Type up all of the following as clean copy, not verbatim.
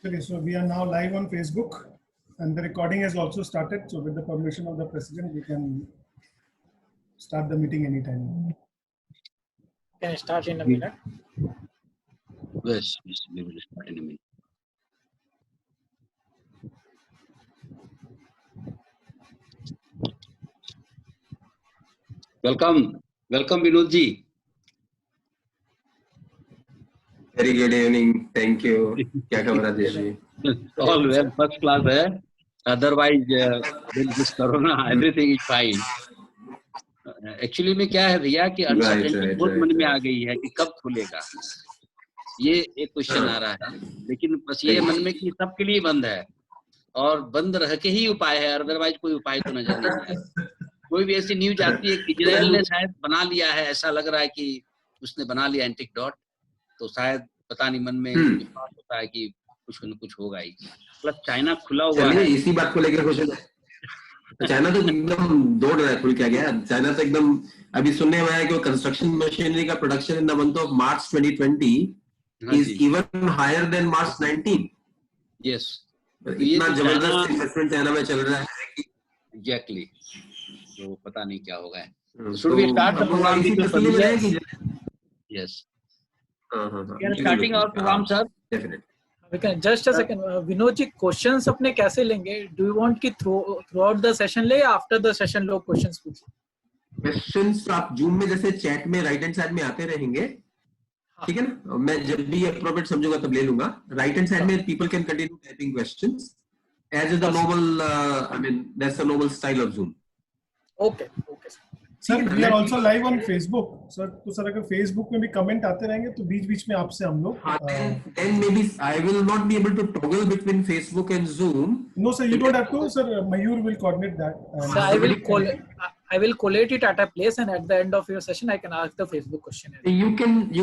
Okay, so we are now live on Facebook and the recording has also started. So with the permission of the president, we can start the meeting anytime. Can I start in a minute? Yes, we will start in a minute. Welcome Vinod ji. Very good evening. Thank you. क्या खबर है देश जी? All well, first class है. Otherwise, with this corona, everything is fine. Actually में क्या है भैया कि अनसर्टेनिटी बहुत मन में आ गई है कि कब खुलेगा. ये एक क्वेश्चन आ रहा है. लेकिन बस ये मन में कि सबके लिए बंद है और बंद रह के ही उपाय है. अदरवाइज कोई उपाय तो नजर नहीं आ रहा. कोई भी ऐसी न्यूज आती है कि इजराइल ने शायद बना लिया है, ऐसा लग रहा है कि उसने बना लिया एंटीडोट, तो शायद पता नहीं मन में विश्वास होता है कि कुछ न कुछ होगा ही. प्लस चाइना खुला हुआ है. इसी बात को लेकर क्वेश्चन है. चाइना तो एकदम दौड़ रहा है, खुल क्या गया. चाइना तो एकदम अभी सुनने में आया कि वो कंस्ट्रक्शन मशीनरी का production in the month of March 2020 is even higher than March 19. Yes, इतना जबरदस्त इन्वेस्टमेंट चाइना में चल रहा है कि एग्जैक्टली. तो पता नहीं क्या होगा. Should we start the programme with the yes. We are starting our program, sir. Definitely. We can just a second. Vinod ji, questions अपने कैसे लेंगे? Do you want कि throughout the session ले या after the session लोग क्वेश्चंस पूछें? Questions आप zoom में जैसे चैट में राइट हैंड साइड में आते रहेंगे, ठीक है ना. मैं जब भी अप्रोप्रिएट समझूंगा तब ले लूंगा. राइट हैंड साइड में people can continue typing questions as is the normal I mean that's the normal style of Zoom. Okay. Sir, we are also live on Facebook. Sir, तो सर अगर Facebook में भी comment आते रहेंगे तो बीच-बीच में आपसे हम लोग. Then maybe I will not be able to toggle between Facebook and Zoom. No, sir, you don't have to. Sir, Mayur will coordinate that. So I will collate it at a place, and at the end of your session, I can ask the Facebook question. You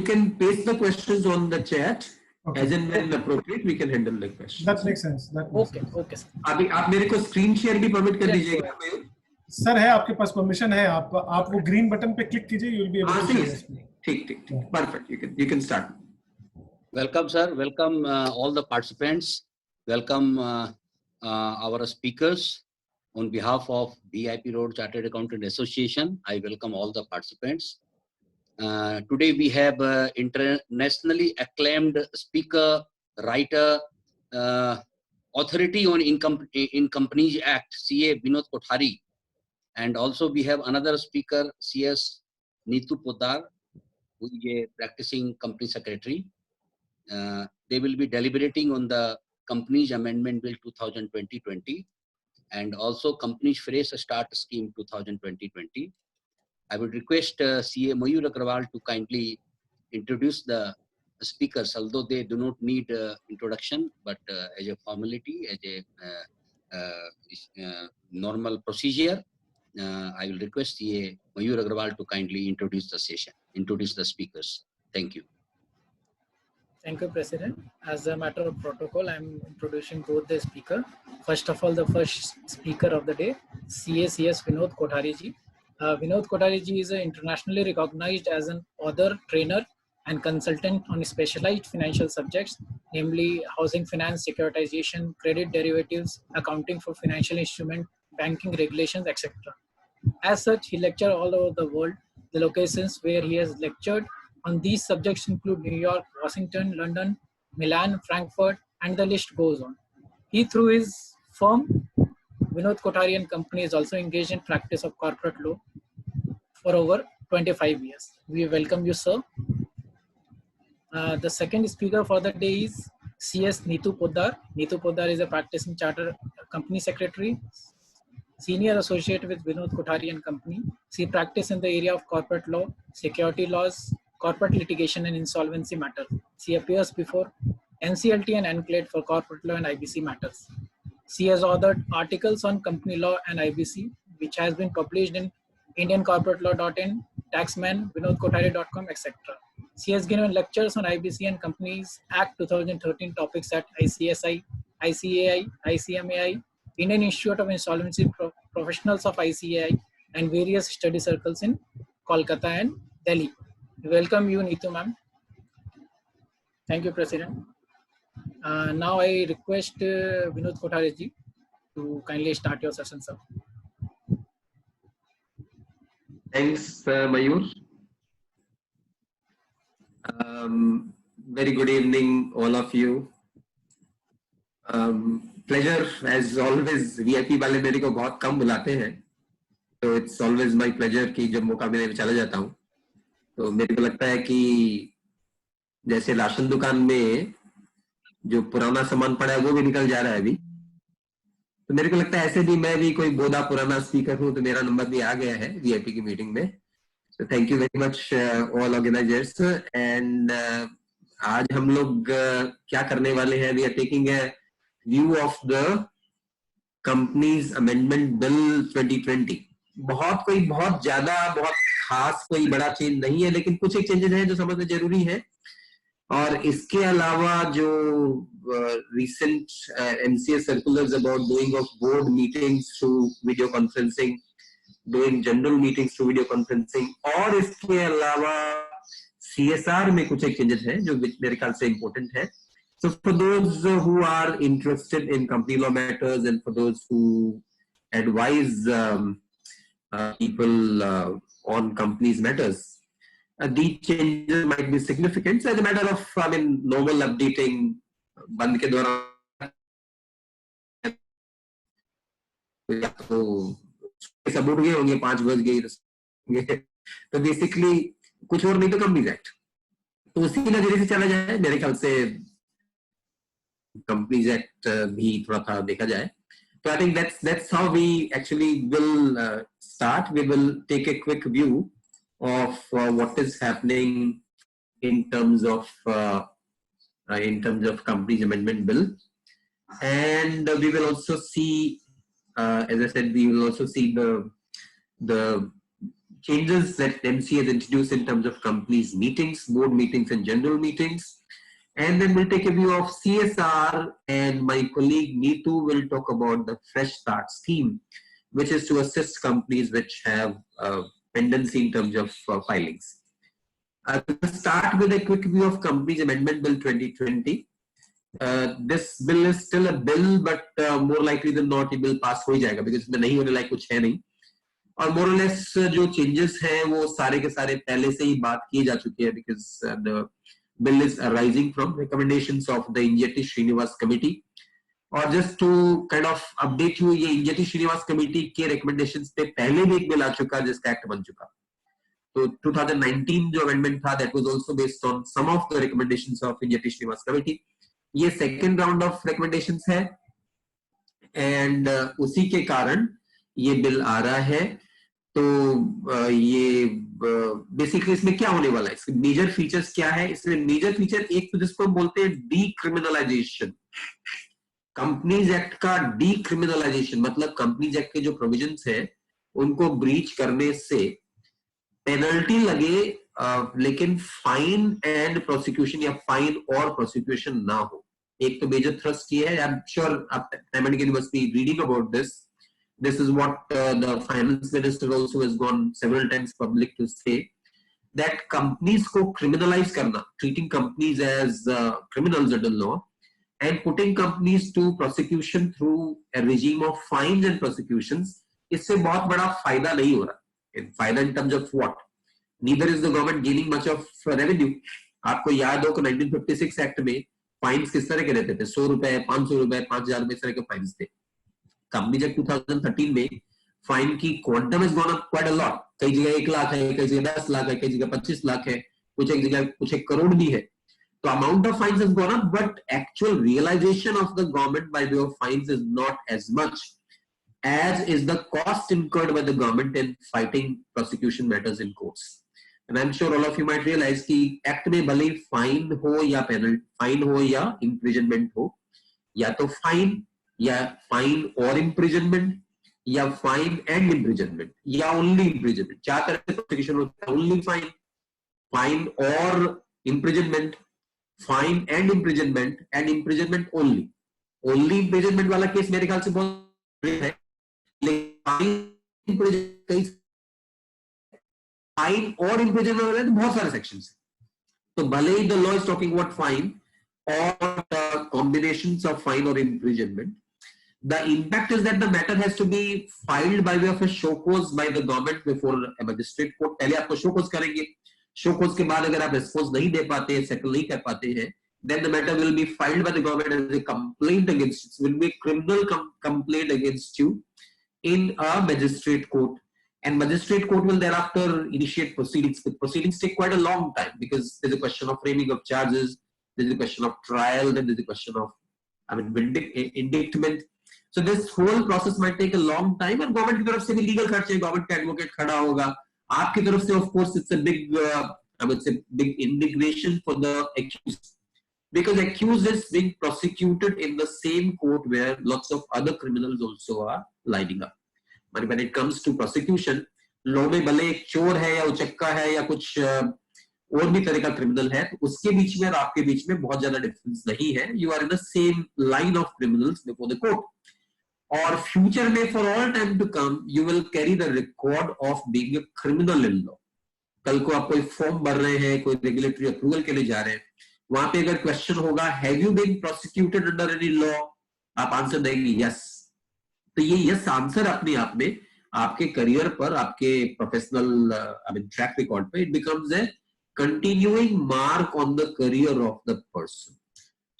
can paste the questions on the chat. Okay. As and when appropriate, we can handle the questions. That makes sense. Okay, sir. अभी आप मेरे को screen share भी permit कर दीजिएगा. Sir है आपके पास permission है. आप वो ग्रीन बटन पे क्लिक कीजिए. You will be able to see. ठीक. Perfect. You can start. Welcome, sir. Welcome all the participants. Welcome our speakers. On behalf of VIP Road Chartered Accountant Association, I welcome all the participants. Today we have internationally acclaimed speaker, writer, authority on in Companies Act, CA Vinod Kothari, and also we have another speaker, CS Neetu Poddar, who is a practicing company secretary. They will be deliberating on the Companies Amendment Bill 2020 and also Companies Fresh Start Scheme 2020. I would request CA Mayur Agrawal to kindly introduce the speakers, although they do not need introduction, but as a formality, as a normal procedure, I will request CA Mayur Agrawal to kindly introduce the speakers. Thank you. Thank you, President. As a matter of protocol, I am introducing both the speaker. First of all, the first speaker of the day, CACS Vinod Kothari ji. Vinod Kothari ji is internationally recognized as an author, trainer, and consultant on specialized financial subjects, namely housing finance, securitization, credit derivatives, accounting for financial instrument, banking regulations, etc. As such, he lectures all over the world. The locations where he has lectured on these subjects include New York, Washington, London, Milan, Frankfurt, and the list goes on. He, through his firm, Vinod Kothari and Company, is also engaged in practice of corporate law for over 25 years. We welcome you, sir. The second speaker for the day is CS Neetu Poddar. Neetu Poddar is a practicing chartered company secretary, senior associate with Vinod Kothari and Company. She practices in the area of corporate law, security laws, corporate litigation, and insolvency matters. She appears before NCLT and NCLAT for corporate law and IBC matters. She has authored articles on company law and IBC, which has been published in IndianCorporateLaw.in, Taxman, VinodKothari.com, etc. She has given lectures on IBC and Companies Act 2013 topics at ICSI, ICAI, ICMAI, Indian Institute of Insolvency Professionals of ICAI, and various study circles in Kolkata and Delhi. We welcome you, Neetu ma'am. Thank you, President. Now I request Vinod Kothari ji to kindly start your session, sir. Thanks, Mayur. Very good evening, all of you. Pleasure as always. VIP वाले मेरे को बहुत कम बुलाते हैं, तो it's always my pleasure कि जब मौका मिले मैं चला जाता हूँ. तो मेरे को लगता है कि जैसे राशन दुकान में जो पुराना सामान पड़ा है वो भी निकल जा रहा है अभी, तो मेरे को लगता है ऐसे भी मैं भी कोई बोधा पुराना स्पीकर हूँ, तो मेरा नंबर भी आ गया है VIP की मीटिंग में. So thank you very much all organizers. And आज हम लोग क्या करने वाले हैं? We are taking a view of the Companies Amendment Bill 2020. बहुत ज्यादा बहुत खास कोई बड़ा चेंज नहीं है, लेकिन कुछ एक चेंजेस हैं जो समझना जरूरी है. और इसके अलावा जो recent MCA circulars about doing of board meetings through video conferencing, doing general meetings through video conferencing, और इसके अलावा CSR में कुछ एक चेंजेस हैं जो मेरे ख्याल से important है. So for those who are interested in company law matters and for those who advise people on companies matters, these changes might be significant. So as a matter of, normal updating, बंद के दौरान सब उठ गए होंगे, 5 बज गए, तो बेसिकली कुछ और नहीं तो कंपनीज एक्ट, तो उसी नजरिए से चला जाए. मेरे ख्याल से कंपनीज एक्ट भी थोड़ा था देखा जाए. तो I think that's how we actually will start. We will take a quick view of what is happening in terms of Companies Amendment Bill, and we will also see, as I said, we will also see the changes that MC has introduced in terms of companies meetings, board meetings and general meetings. And then we'll take a view of CSR, and my colleague Neetu will talk about the Fresh Start scheme, which is to assist companies which have pendency in terms of filings. I will start with a quick view of Companies Amendment Bill 2020. This bill is still a bill, but more likely than not, it will pass हो जाएगा, because इसमें नहीं होने लायक कुछ है नहीं. और more or less जो changes हैं वो सारे के सारे पहले से ही बात की जा चुकी है, because the bill is arising from recommendations of the Injeti Srinivas Committee. और just to kind of update you, ये Injeti Srinivas Committee के recommendations पे पहले भी एक bill आ चुका जिसका act बन चुका. तो 2019 जो amendment था, that was also based on some of the recommendations of Injeti Srinivas Committee. ये second round of recommendations है, and उसी के कारण ये bill आ रहा है. तो ये बेसिकली इसमें क्या होने वाला है, इसके मेजर फीचर्स क्या है? इसमें मेजर फीचर एक तो जिसको हम बोलते हैं डीक्रिमिनलाइजेशन. कंपनीज एक्ट का डीक्रिमिनलाइजेशन मतलब कंपनीज एक्ट के जो प्रोविजंस है उनको ब्रीच करने से पेनल्टी लगे, लेकिन फाइन एंड प्रोसिक्यूशन या फाइन और प्रोसिक्यूशन ना हो. एक तो मेजर थ्रस्ट ये है. आई एम श्योर आप primary must be reading about this. This is what the finance minister also has gone several times public to say, that companies को criminalize करना, treating companies as criminals under law and putting companies to prosecution through a regime of fines and prosecutions, इससे बहुत बड़ा फायदा नहीं हो रहा. फायदा in terms of what? Neither is the government gaining much of revenue. आपको याद हो कि 1956 एक्ट में फाइन्स किस तरह के रहते थे? 100 रुपए, 500 रुपए, 5000 रुपए, इस तरह के फाइन्स थे. कंपनी जब 2013 में फाइन की quantum is gone up quite a lot. कई जगह 1 लाख है, कई जगह 10 लाख है, कई जगह 25 लाख है, कुछ एक जगह कुछ 1 करोड़ भी है. तो amount of fines is gone up, but actual realisation of the government by way of fines is not as much as is the cost incurred by the government in fighting prosecution matters in courts. And I'm sure all of you might realize कि act में भले fine हो या penalty, fine हो या imprisonment हो, या तो फाइन या फाइन और imprisonment या फाइन एंड imprisonment या ओनली imprisonment. 4 तरह से प्रोसिक्यूशन होता है. ओनली फाइन, फाइन और imprisonment, fine and imprisonment only. Only imprisonment वाला केस मेरे ख्याल से बहुत है, फाइन और imprisonment वाले तो बहुत सारे सेक्शंस तो भले ही the law is talking about fine or the combinations of fine or imprisonment, the impact is that the matter has to be filed by way of a show cause by the government before a magistrate court. पहले आपको show cause करेंगे, show cause के बाद अगर आप response नहीं दे पाते हैं, settle नहीं कर पाते हैं, then the matter will be filed by the government as a complaint against you. It will be a criminal complaint against you in a magistrate court, and magistrate court will thereafter initiate proceedings. The proceedings take quite a long time because there's a question of framing of charges, there's a question of trial, then there's a question of, indictment. So this whole process might take a long time, and government की तरफ से भी legal खर्चे, government का advocate खड़ा होगा, आपकी तरफ से of course it's a big, I would say big indignation for the accused, because accused is being prosecuted in the same court where lots of other criminals also are lining up. But when it comes to prosecution, law में भले एक चोर है या उचक्का है या कुछ और भी तरह का क्रिमिनल है, तो उसके बीच में और आपके बीच में बहुत ज्यादा डिफरेंस नहीं है. You are in the same line of criminals before the court. और फ्यूचर में for all time to come you will carry the record of being a criminal in law. कल को आप कोई फॉर्म भर रहे हैं, कोई रेगुलेटरी अप्रूवल के लिए जा रहे हैं, वहां पे अगर क्वेश्चन होगा have you been prosecuted under any law, आप आंसर देंगे यस. तो ये यस आंसर अपने आप में आपके करियर पर, आपके प्रोफेशनल ट्रैक रिकॉर्ड पे it becomes a continuing mark on the career of the person.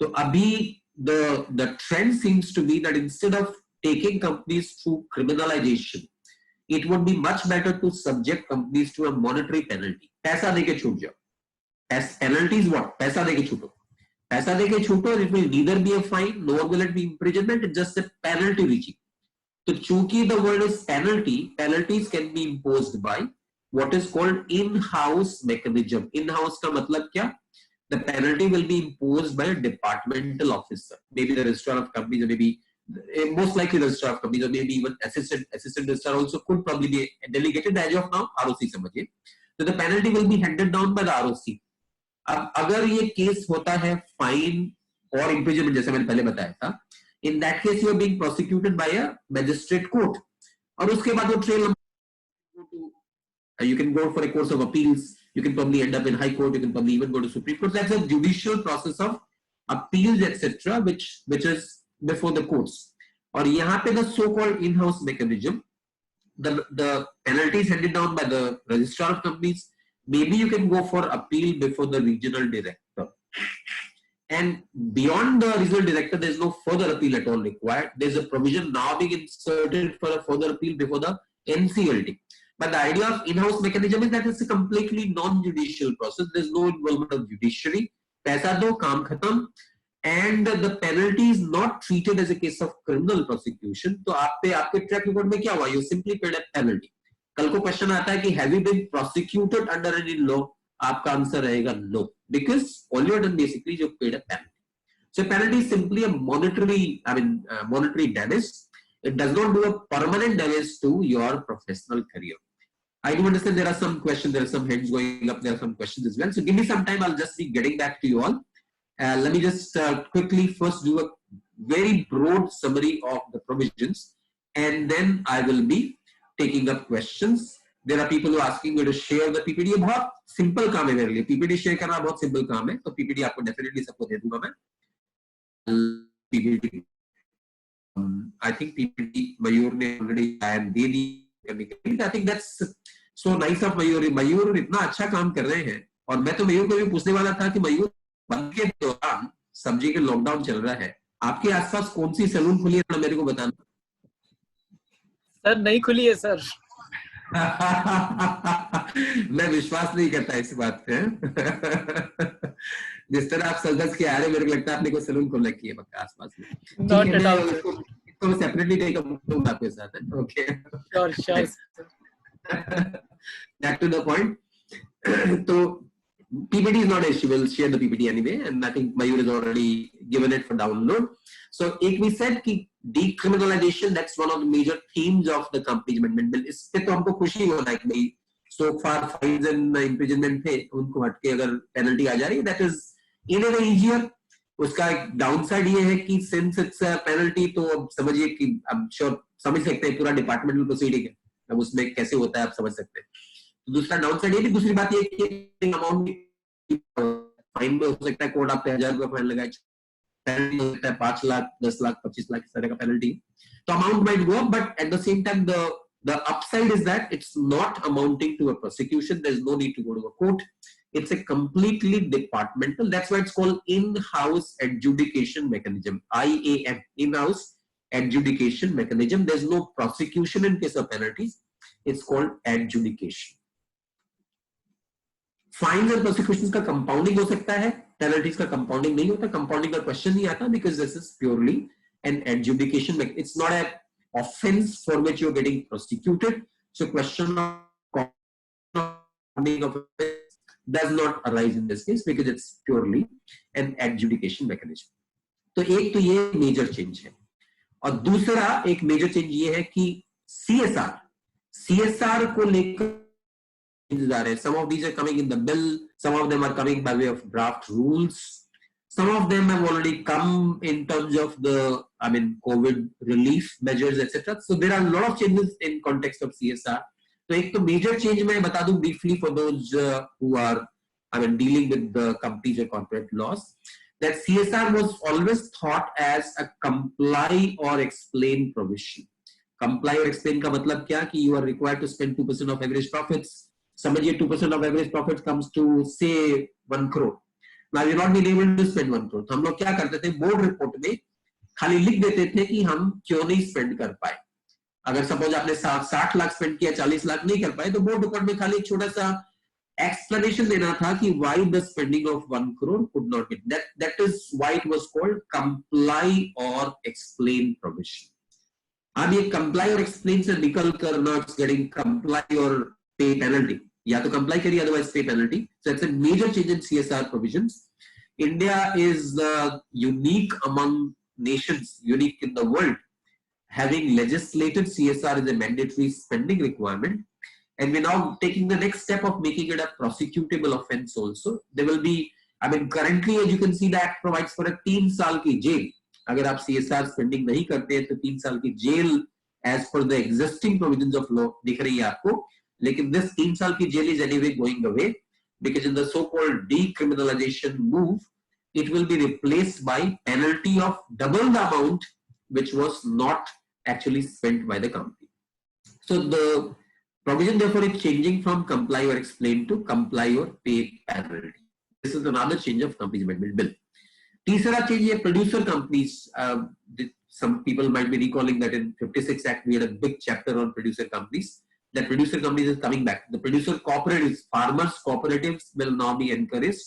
तो अभी the trend seems to be that instead of taking companies through criminalization, it would be much better to subject companies to a monetary penalty. पैसा देके छूट जाओ. Penalties what? पैसा देके छूटो. पैसा देके छूटो. It will neither be a fine nor will it be imprisonment. It's just a penalty reaching. तो चूंकि the word is penalty, penalties can be imposed by what is called in-house mechanism. In-house का मतलब क्या? The penalty will be imposed by a departmental officer, maybe the registrar of companies, or maybe most likely the registrar of companies, or maybe even assistant registrar also could probably be delegated. As of now, ROC समझिए. So the penalty will be handed down by the ROC. अब अगर ये case होता है fine और imprisonment जैसे मैंने पहले बताया था, in that case you are being prosecuted by a magistrate court, और उसके बाद वो trail you can go for a course of appeals. You can probably end up in high court. You can probably even go to Supreme Court. That's a judicial process of appeals, etc., which is before the courts. और यहाँ पे the so-called in-house mechanism, the penalty is handed down by the registrar of companies. Maybe you can go for appeal before the regional director. And beyond the regional director, there is no further appeal at all required. There is a provision now being inserted for a further appeal before the NCLT. But the idea of in-house mechanism is that it's a completely non-judicial process. There's no involvement of judiciary. पैसा दो, काम खत्म. And the penalty is not treated as a case of criminal prosecution. तो आप पे आपके track record में क्या हुआ? You simply paid a penalty. कल को क्वेश्चन आता है कि have you been prosecuted under any law? आपका आंसर रहेगा no, because all you have done basically you paid a penalty. So penalty is simply a monetary, monetary damage. It does not do a permanent damage to your professional career. I do understand there are some questions, there are some hands going up, there are some questions as well. So give me some time, I'll just be getting back to you all. Let me just quickly first do a very broad summary of the provisions, and then I will be taking up questions. There are people who are asking me to share the PPT. ये बहुत simple काम है मेरे लिए. PPT share करना बहुत simple काम है. तो PPT आपको definitely सबको दे दूंगा मैं. PPT. I think PPT मयूर ने already they the. I think that's so nice of मयूर. मयूर इतना अच्छा काम कर रहे हैं, और मैं तो मयूर को भी पूछने वाला था कि मयूर बंद के दौरान सब्जी के लॉकडाउन चल रहा है, आपके आसपास कौन सी सैलून खुली है मेरे को बताना. सर नहीं खुली है सर. मैं विश्वास नहीं करता इस बात पे. जिस तरह आप सर्कस के आ रहे, मेरे को लगता है आपने कोई सैलून खोल रखी है आसपास में. Not at all. तो सेपरेटली टेक अप आपके साथ है. Okay, Sure. Back to the point. तो PPT is not an issue. We'll share the PPT anyway, and I think Mayur has already given it for download. So, एक we said कि decriminalization, that's one of the major themes of the company amendment bill. इस पे तो हमको खुशी होना है कि भाई so far fines and imprisonment थे, उनको हटके अगर penalty आ जा रही है, that is in a way easier. उसका एक डाउनसाइड ये है कि since it's a penalty, तो अब समझिए कि I'm sure समझ सकते हैं पूरा डिपार्टमेंटल प्रोसीडिंग है, अब उसमें कैसे होता है आप समझ सकते हैं. दूसरा डाउनसाइड ये भी. दूसरी बात ये कि अमाउंट फाइन में हो सकता है कोर्ट आप पे 1000 रुपए फाइन लगाए, पेनल्टी हो सकता है 5 लाख 10 लाख 25 लाख इस तरह का पेनल्टी. तो amount might go up, but at the same time the upside is that it's not amounting to a prosecution. There's no need to go to a court. It's a completely departmental. That's why it's called in-house adjudication mechanism, IAM, in-house adjudication mechanism. There's no prosecution in case of penalties. It's called adjudication. Fines and prosecutions का compounding हो सकता है, penalties का compounding नहीं होता. Compounding का question नहीं आता because this is purely an adjudication. It's not a offense for which you're getting prosecuted. So question of compounding of offense does not arise in this case because it's purely an adjudication mechanism. तो एक तो ये major change है, और दूसरा एक major change ये है कि CSR को लेकर आ रहे हैं. Some of these are coming in the bill, some of them are coming by way of draft rules. Some of them have already come in terms of the, COVID relief measures, etc. So there are a lot of changes in context of CSR. So एक तो major change मैं बता दूं briefly for those who are, dealing with the companies or corporate laws, that CSR was always thought as a comply or explain provision. Comply or explain का मतलब क्या कि you are required to spend 2% of average profits. समझिए 2% of average profits comes to say 1 crore. Now you're not being able to spend 1 crore. तो हम लोग क्या करते थे, बोर्ड रिपोर्ट में खाली लिख देते थे कि हम क्यों नहीं स्पेंड कर पाए. अगर सपोज आपने 60 लाख स्पेंड किया, 40 लाख नहीं कर पाए, तो बोर्ड रिपोर्ट में खाली एक छोटा सा एक्सप्लेनेशन देना था कि why the spending of 1 crore could not be. That is why it was called comply or explain provision. अब ये comply or explain से निकल कर now it's getting comply or pay penalty. या तो comply करिए, otherwise pay penalty. So it's a major change in CSR provisions. India is unique among nations, unique in the world, having legislated CSR as a mandatory spending requirement. And we're now taking the next step of making it a prosecutable offense also. There will be, currently as you can see, the act provides for a 3 साल की jail. अगर आप CSR spending नहीं करते हैं तो 3 साल की jail as per the existing provisions of law दिख रही है आपको. लेकिन this 3 साल की jail is anyway going away because in the so-called decriminalization move, it will be replaced by penalty of double the amount which was not actually spent by the company. So the provision therefore is changing from comply or explain to comply or pay penalty. This is another change of Companies Amendment Bill. तीसरा change है producer companies. Some people might be recalling that in 56 Act we had a big chapter on producer companies. That producer companies is coming back. The producer cooperatives, farmers cooperatives will now be encouraged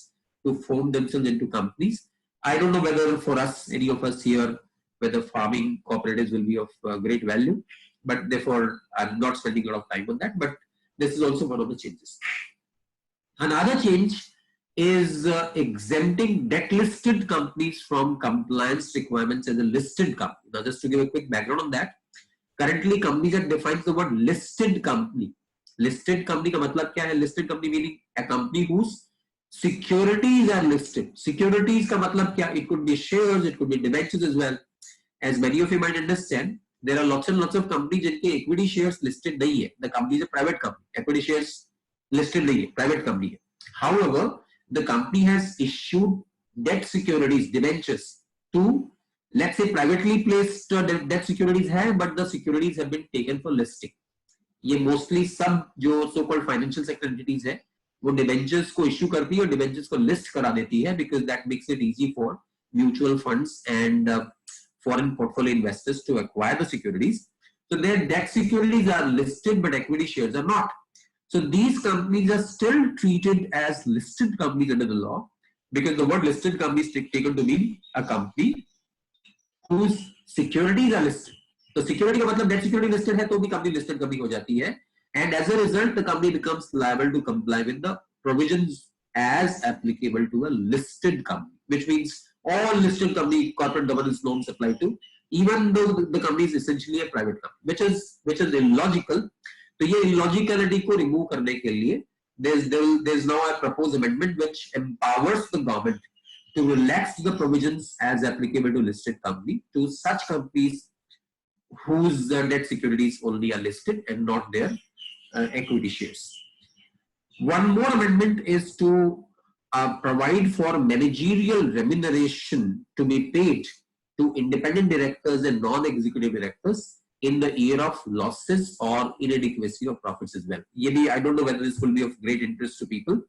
to form themselves into companies. I don't know whether for us, any of us here, whether farming cooperatives will be of great value, but therefore I'm not spending a lot of time on that, but this is also one of the changes. Another change is exempting debt listed companies from compliance requirements as a listed company. Now just to give a quick background on that, currently companies that defines the word listed company. Listed company का मतलब क्या है? Listed company meaning a company whose securities are listed. Securities का मतलब क्या? It could be shares, it could be debentures as well. As many of you might understand, there are lots and lots of companies जिनके equity shares listed नहीं है. The company is a private company. Equity shares listed नहीं है, private company है. However, the company has issued debt securities, debentures to, let's say, privately placed debt securities है, but the securities have been taken for listing. ये mostly सब जो so-called financial sector entities है, वो debentures को issue करती है और debentures को list करा देती है because that makes it easy for mutual funds and foreign portfolio investors to acquire the securities. So their debt securities are listed, but equity shares are not. So these companies are still treated as listed companies under the law because the word listed company is taken to mean a company whose securities are listed. तो security का मतलब debt security listed है तो भी company listed company हो जाती है, and as a result the company becomes liable to comply with the provisions as applicable to a listed company, which means all listed company corporate governance norms apply to, even though the company is essentially a private company, which is illogical. तो ये illogicality को remove करने के लिए there's now a proposed amendment which empowers the government to relax the provisions as applicable to listed company to such companies whose debt securities only are listed and not their equity shares. One more amendment is to provide for managerial remuneration to be paid to independent directors and non-executive directors in the year of losses or inadequacy of profits as well. I don't know whether this will be of great interest to people,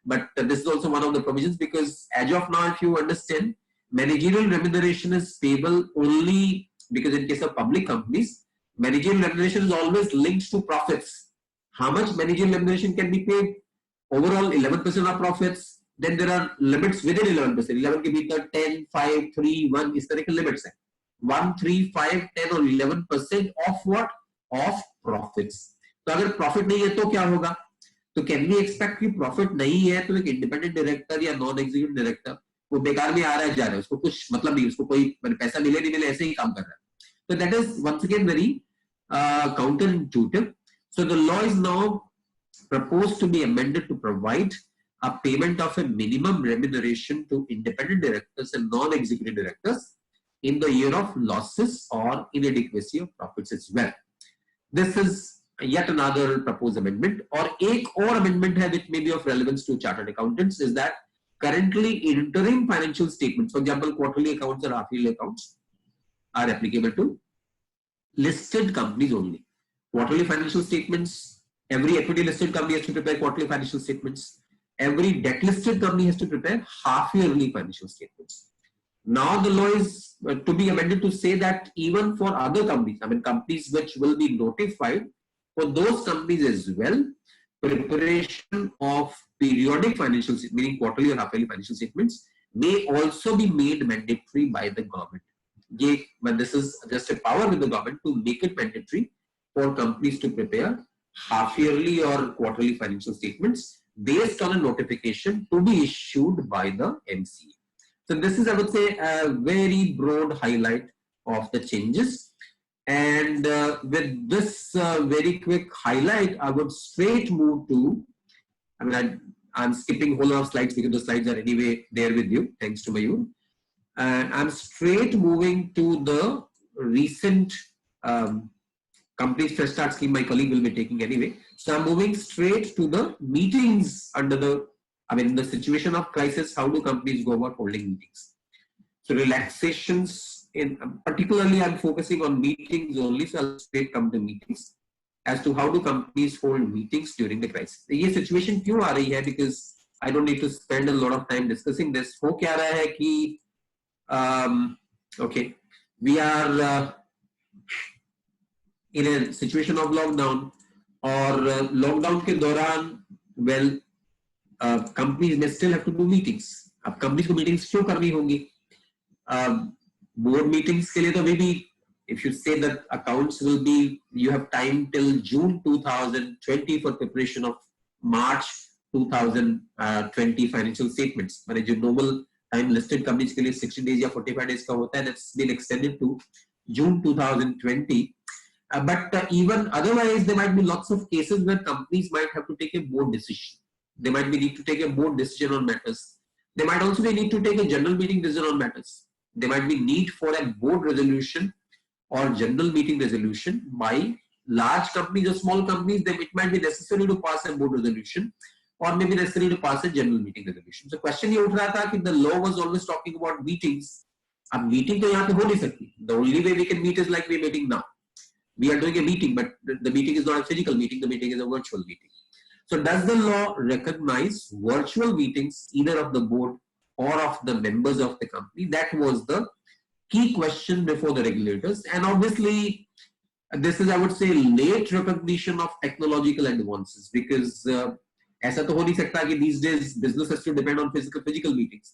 but this is also one of the provisions, because as of now, if you understand, managerial remuneration is payable only because in case of public companies, managerial remuneration is always linked to profits. How much managerial remuneration can be paid? Overall 11% of profits. Then there are limits within 11%. 11 के भीतर 10, 5, 3, 1 इस तरह के limits हैं. 1, 3, 5, 10 और 11% of what? Of profits. तो अगर profit नहीं है तो क्या होगा? तो can we expect कि profit नहीं है तो एक independent director या non-executive director वो बेकार में आ रहा है जा रहा है, उसको कुछ मतलब नहीं, उसको कोई पैसा मिले नहीं मिले ऐसे ही काम कर रहा है. So that is once again very counterintuitive. So the law is now proposed to be amended to provide a payment of a minimum remuneration to independent directors and non-executive directors in the year of losses or inadequacy of profits as well. This is yet another proposed amendment. और एक और amendment है which may be of relevance to chartered accountants is that currently interim financial statements, for example, quarterly accounts or half-yearly accounts, are applicable to listed companies only. Quarterly financial statements, every equity listed company has to prepare quarterly financial statements. Every debt listed company has to prepare half-yearly financial statements. Now the law is to be amended to say that even for other companies, I mean companies which will be notified, for those companies as well, preparation of periodic financial statements, meaning quarterly or half-yearly financial statements, may also be made mandatory by the government. But this is just a power with the government to make it mandatory for companies to prepare half-yearly or quarterly financial statements based on a notification to be issued by the MCA. So this is, I would say, a very broad highlight of the changes. And with this very quick highlight, I would straight move to, I mean, I'm skipping a whole lot of slides because the slides are anyway there with you, thanks to Mayur. And I'm straight moving to the recent Companies Fresh Start scheme my colleague will be taking anyway. So I'm moving straight to the meetings under the, I mean, in the situation of crisis, how do companies go about holding meetings? So relaxations, particularly I'm focusing on meetings only, so I'll straight come to meetings as to how do companies hold meetings during the crisis. This situation क्यों आ रही है? Because I don't need to spend a lot of time discussing this. हो क्या रहा है कि okay, we are in a situation of lockdown, or lockdown के दौरान, well, companies may still have to do meetings. अब companies को meetings क्यों करनी होंगी? Board meetings के लिए तो maybe if you say that accounts will be, you have time till June 2020 for preparation of March 2020 financial statements. माने जो normal time listed companies के लिए 60 days या 45 days का होता है, that's been extended to June 2020. But even otherwise, there might be lots of cases where companies might have to take a board decision. They might be need to take a board decision on matters. They might also be need to take a general meeting decision on matters. There might be need for a board resolution or general meeting resolution by large companies or small companies. Then it might be necessary to pass a board resolution or maybe necessary to pass a general meeting resolution. So question ये उठ रहा था कि the law was always talking about meetings. अब meeting तो यहाँ पे हो नहीं सकती. The only way we can meet is like we're meeting now. We are doing a meeting, but the meeting is not a physical meeting. The meeting is a virtual meeting. So does the law recognize virtual meetings either of the board or of the members of the company? That was the key question before the regulators. And obviously, this is, I would say, late recognition of technological advances, because ऐसा तो हो नहीं सकता कि these days business has to depend on physical meetings.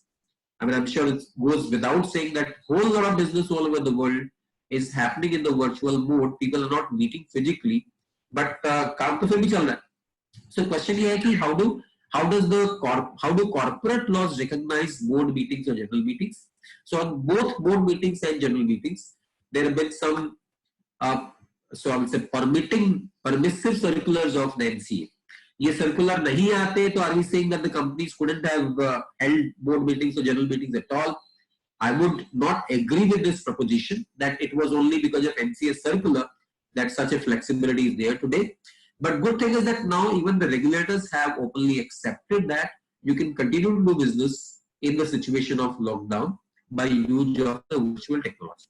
I mean, I'm sure it goes without saying that whole lot of business all over the world is happening in the virtual mode. People are not meeting physically, but काम तो फिर भी चल रहा है. So question here is how do corporate laws recognize board meetings or general meetings? So on both board meetings and general meetings, there have been some so I would say permissive circulars of the MCA. ये circular नहीं आते, तो are we saying that the companies couldn't have held board meetings or general meetings at all? I would not agree with this proposition that it was only because of MCA circular that such a flexibility is there today. But good thing is that now even the regulators have openly accepted that you can continue to do business in the situation of lockdown by use of the virtual technology.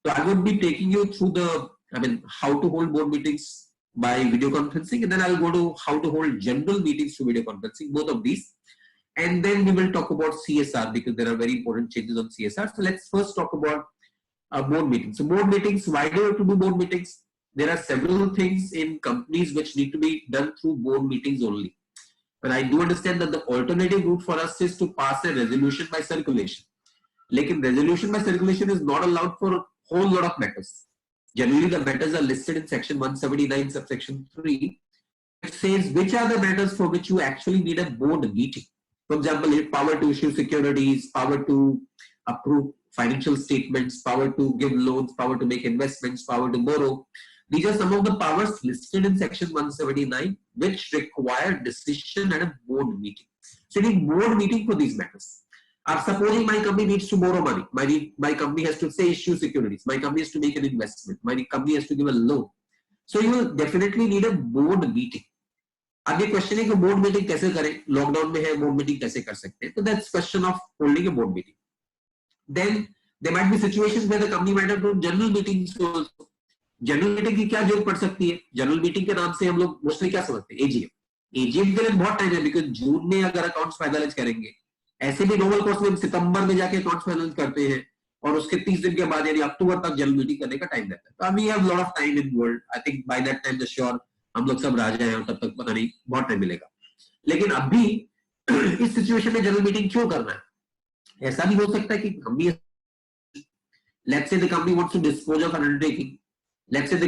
So I would be taking you through how to hold board meetings by video conferencing, and then I'll go to how to hold general meetings through video conferencing, both of these. And then we will talk about CSR because there are very important changes on CSR. So let's first talk about board meetings. So board meetings, why do you have to do board meetings? There are several things in companies which need to be done through board meetings only. But I do understand that the alternative route for us is to pass a resolution by circulation. Like resolution by circulation is not allowed for a whole lot of matters. Generally, the matters are listed in section 179, subsection 3. It says which are the matters for which you actually need a board meeting. For example, power to issue securities, power to approve financial statements, power to give loans, power to make investments, power to borrow. These are some of the powers listed in section 179 which require decision at a board meeting. So you need board meeting for these matters. Supposing my company needs to borrow money, my company has to say issue securities, my company has to make an investment, my company has to give a loan. So you will definitely need a board meeting. अब ये question है कि board meeting कैसे करें, lockdown में है, board meeting कैसे कर सकते हैं? तो that's question of holding a board meeting. Then there might be situations where the company might have to general meetings also. General meeting की क्या जरूरत पड़ सकती है? जनरल मीटिंग के नाम से हम लोग मोस्टली क्या समझते हैं? एजीएम. एजीएम के लिए बहुत टाइम है, बिकॉज जून में अगर अकाउंट्स फाइनलाइज करेंगे, ऐसे भी नॉर्मल कोर्स में सितंबर में जाके अकाउंट्स फाइनलाइज करते हैं और उसके 30 दिन के बाद यानी अक्टूबर तक जनरल मीटिंग करने का टाइम रहता है. तो we have lot of time in world. I think by that time the sure हम लोग सब राजा हैं और तब तक पता नहीं बहुत टाइम मिलेगा. लेकिन अभी इस सिचुएशन में जनरल मीटिंग क्यों करना है? ऐसा भी हो सकता है कि हम भी, let's say the company wants to dispose of an undertaking, let's say the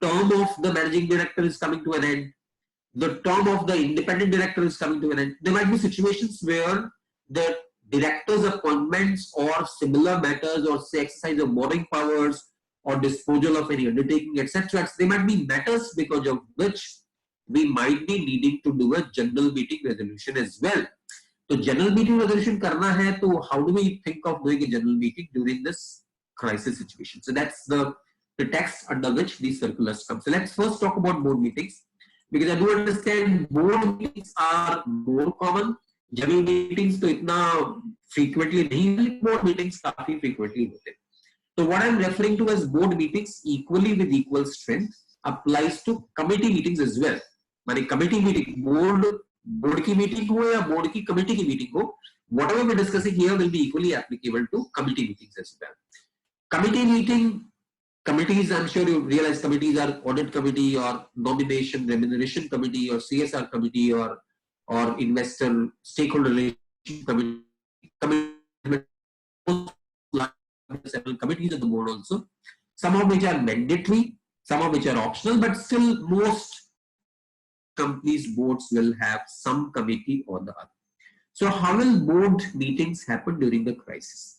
term of the managing director is coming to an end, the term of the independent director is coming to an end. There might be situations where the director's appointments or similar matters, or say exercise of borrowing powers or disposal of any undertaking, etc. They might be matters because of which we might be needing to do a general meeting resolution as well. So general meeting resolution karna hai, so how do we think of doing a general meeting during this crisis situation? So that's the text under which these circulars come. So let's first talk about board meetings, because I do understand board meetings are more common. General meetings to itna frequently nahi, board meetings काफी frequently होते हैं. So what I'm referring to as board meetings equally with equal strength applies to committee meetings as well. माने committee meeting, board की meeting हो या board की committee की meeting हो, whatever we're discussing here will be equally applicable to committee meetings as well. Committee meeting, committees, I'm sure you realize committees are audit committee or nomination remuneration committee or CSR committee or investor stakeholder relation committee. Several committees of the board also, some of which are mandatory, some of which are optional, but still most companies' boards will have some committee or the other. So how will board meetings happen during the crisis?